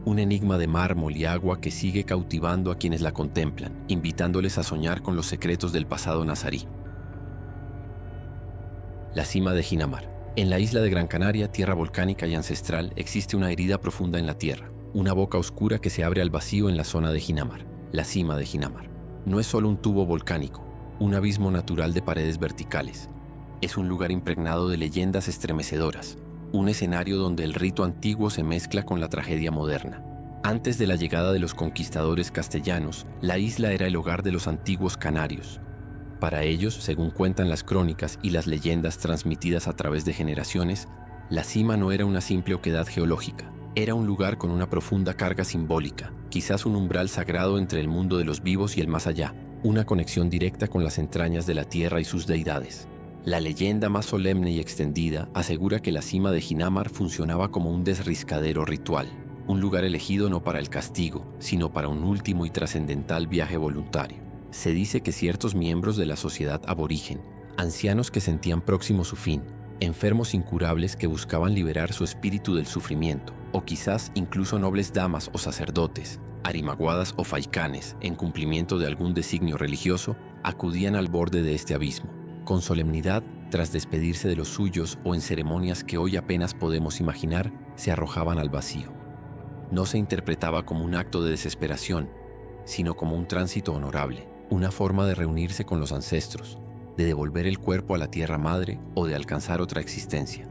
Un enigma de mármol y agua que sigue cautivando a quienes la contemplan, invitándoles a soñar con los secretos del pasado nazarí. La cima de Ginamar. En la isla de Gran Canaria, tierra volcánica y ancestral, existe una herida profunda en la tierra, una boca oscura que se abre al vacío en la zona de Ginamar, la cima de Ginamar. No es solo un tubo volcánico, un abismo natural de paredes verticales. Es un lugar impregnado de leyendas estremecedoras, un escenario donde el rito antiguo se mezcla con la tragedia moderna. Antes de la llegada de los conquistadores castellanos, la isla era el hogar de los antiguos canarios. Para ellos, según cuentan las crónicas y las leyendas transmitidas a través de generaciones, la cima no era una simple oquedad geológica, era un lugar con una profunda carga simbólica, quizás un umbral sagrado entre el mundo de los vivos y el más allá, una conexión directa con las entrañas de la tierra y sus deidades. La leyenda más solemne y extendida asegura que la cima de Ginamar funcionaba como un desriscadero ritual, un lugar elegido no para el castigo, sino para un último y trascendental viaje voluntario. Se dice que ciertos miembros de la sociedad aborigen, ancianos que sentían próximo su fin, enfermos incurables que buscaban liberar su espíritu del sufrimiento, o quizás incluso nobles damas o sacerdotes, arimaguadas o faicanes, en cumplimiento de algún designio religioso, acudían al borde de este abismo, con solemnidad, tras despedirse de los suyos o en ceremonias que hoy apenas podemos imaginar, se arrojaban al vacío. No se interpretaba como un acto de desesperación, sino como un tránsito honorable, una forma de reunirse con los ancestros, de devolver el cuerpo a la tierra madre o de alcanzar otra existencia.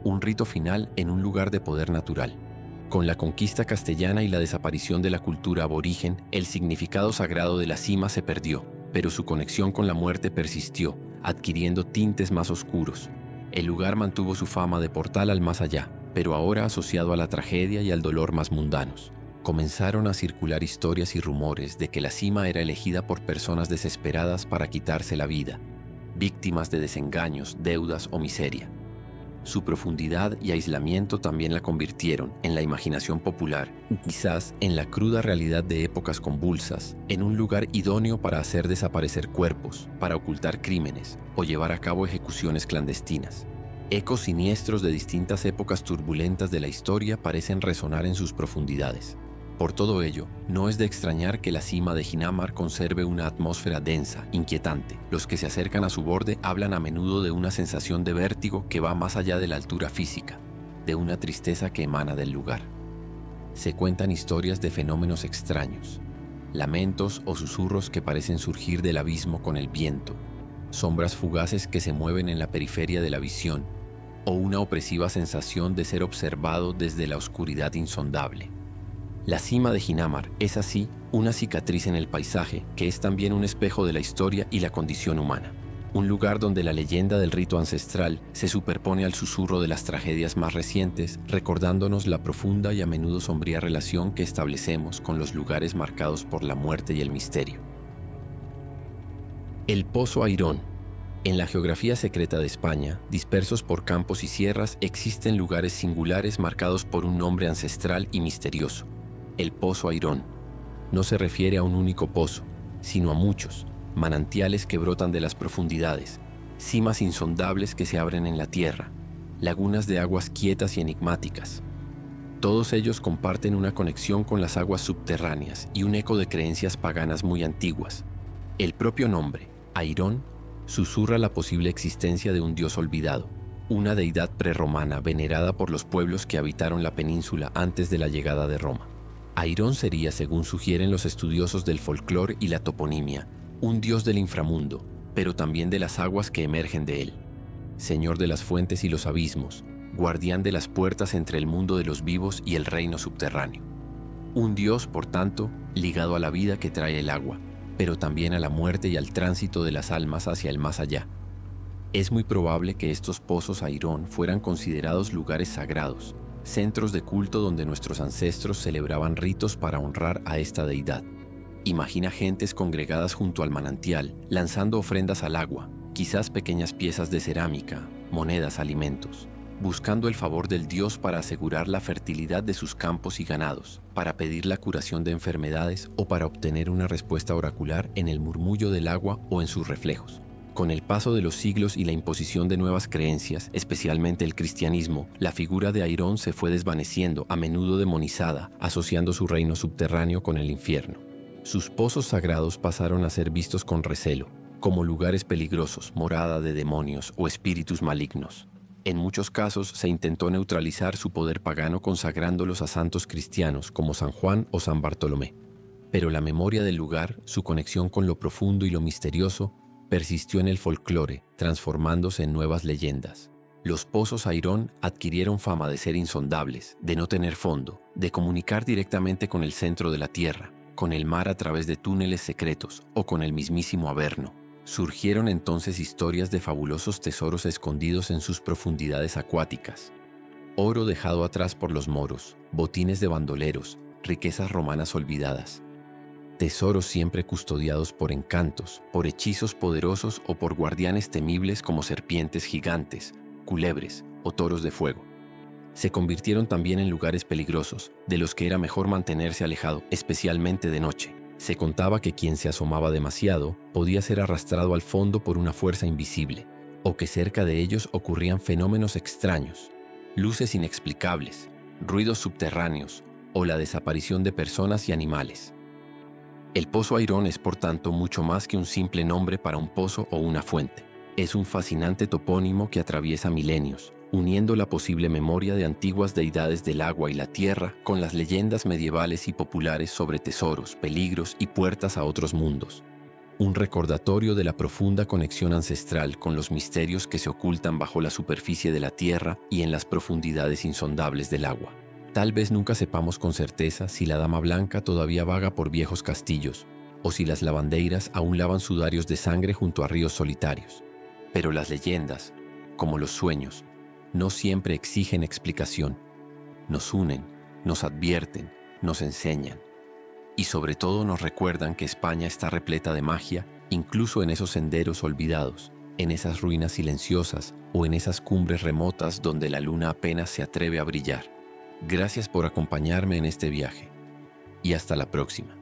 Un rito final en un lugar de poder natural. Con la conquista castellana y la desaparición de la cultura aborigen, el significado sagrado de la cima se perdió, pero su conexión con la muerte persistió, adquiriendo tintes más oscuros. El lugar mantuvo su fama de portal al más allá, pero ahora asociado a la tragedia y al dolor más mundanos. Comenzaron a circular historias y rumores de que la cima era elegida por personas desesperadas para quitarse la vida, víctimas de desengaños, deudas o miseria. Su profundidad y aislamiento también la convirtieron en la imaginación popular y quizás en la cruda realidad de épocas convulsas, en un lugar idóneo para hacer desaparecer cuerpos, para ocultar crímenes o llevar a cabo ejecuciones clandestinas. Ecos siniestros de distintas épocas turbulentas de la historia parecen resonar en sus profundidades. Por todo ello, no es de extrañar que la cima de Ginamar conserve una atmósfera densa, inquietante. Los que se acercan a su borde hablan a menudo de una sensación de vértigo que va más allá de la altura física, de una tristeza que emana del lugar. Se cuentan historias de fenómenos extraños, lamentos o susurros que parecen surgir del abismo con el viento, sombras fugaces que se mueven en la periferia de la visión, o una opresiva sensación de ser observado desde la oscuridad insondable. La cima de Ginamar es así una cicatriz en el paisaje que es también un espejo de la historia y la condición humana. Un lugar donde la leyenda del rito ancestral se superpone al susurro de las tragedias más recientes, recordándonos la profunda y a menudo sombría relación que establecemos con los lugares marcados por la muerte y el misterio. El Pozo Airón. En la geografía secreta de España, dispersos por campos y sierras, existen lugares singulares marcados por un nombre ancestral y misterioso. El Pozo Airón no se refiere a un único pozo, sino a muchos, manantiales que brotan de las profundidades, cimas insondables que se abren en la tierra, lagunas de aguas quietas y enigmáticas. Todos ellos comparten una conexión con las aguas subterráneas y un eco de creencias paganas muy antiguas. El propio nombre, Airón, susurra la posible existencia de un dios olvidado, una deidad prerromana venerada por los pueblos que habitaron la península antes de la llegada de Roma. Airón sería, según sugieren los estudiosos del folclore y la toponimia, un dios del inframundo, pero también de las aguas que emergen de él. Señor de las fuentes y los abismos, guardián de las puertas entre el mundo de los vivos y el reino subterráneo. Un dios, por tanto, ligado a la vida que trae el agua, pero también a la muerte y al tránsito de las almas hacia el más allá. Es muy probable que estos pozos Airón fueran considerados lugares sagrados, centros de culto donde nuestros ancestros celebraban ritos para honrar a esta deidad. Imagina gentes congregadas junto al manantial, lanzando ofrendas al agua, quizás pequeñas piezas de cerámica, monedas, alimentos. buscando el favor del dios para asegurar la fertilidad de sus campos y ganados, para pedir la curación de enfermedades o para obtener una respuesta oracular en el murmullo del agua o en sus reflejos. Con el paso de los siglos y la imposición de nuevas creencias, especialmente el cristianismo, la figura de Airón se fue desvaneciendo, a menudo demonizada, asociando su reino subterráneo con el infierno. Sus pozos sagrados pasaron a ser vistos con recelo, como lugares peligrosos, morada de demonios o espíritus malignos. En muchos casos se intentó neutralizar su poder pagano consagrándolos a santos cristianos como San Juan o San Bartolomé. Pero la memoria del lugar, su conexión con lo profundo y lo misterioso, persistió en el folclore, transformándose en nuevas leyendas. Los pozos Airón adquirieron fama de ser insondables, de no tener fondo, de comunicar directamente con el centro de la tierra, con el mar a través de túneles secretos o con el mismísimo Averno. Surgieron entonces historias de fabulosos tesoros escondidos en sus profundidades acuáticas. Oro dejado atrás por los moros, botines de bandoleros, riquezas romanas olvidadas. Tesoros siempre custodiados por encantos, por hechizos poderosos o por guardianes temibles como serpientes gigantes, culebres o toros de fuego. Se convirtieron también en lugares peligrosos, de los que era mejor mantenerse alejado, especialmente de noche. Se contaba que quien se asomaba demasiado podía ser arrastrado al fondo por una fuerza invisible, o que cerca de ellos ocurrían fenómenos extraños, luces inexplicables, ruidos subterráneos o la desaparición de personas y animales. El pozo Airón es por tanto mucho más que un simple nombre para un pozo o una fuente. Es un fascinante topónimo que atraviesa milenios, uniendo la posible memoria de antiguas deidades del agua y la tierra con las leyendas medievales y populares sobre tesoros, peligros y puertas a otros mundos. Un recordatorio de la profunda conexión ancestral con los misterios que se ocultan bajo la superficie de la tierra y en las profundidades insondables del agua. Tal vez nunca sepamos con certeza si la Dama Blanca todavía vaga por viejos castillos, o si las lavandeiras aún lavan sudarios de sangre junto a ríos solitarios. Pero las leyendas, como los sueños, no siempre exigen explicación. Nos unen, nos advierten, nos enseñan. Y sobre todo nos recuerdan que España está repleta de magia, incluso en esos senderos olvidados, en esas ruinas silenciosas o en esas cumbres remotas donde la luna apenas se atreve a brillar. Gracias por acompañarme en este viaje y hasta la próxima.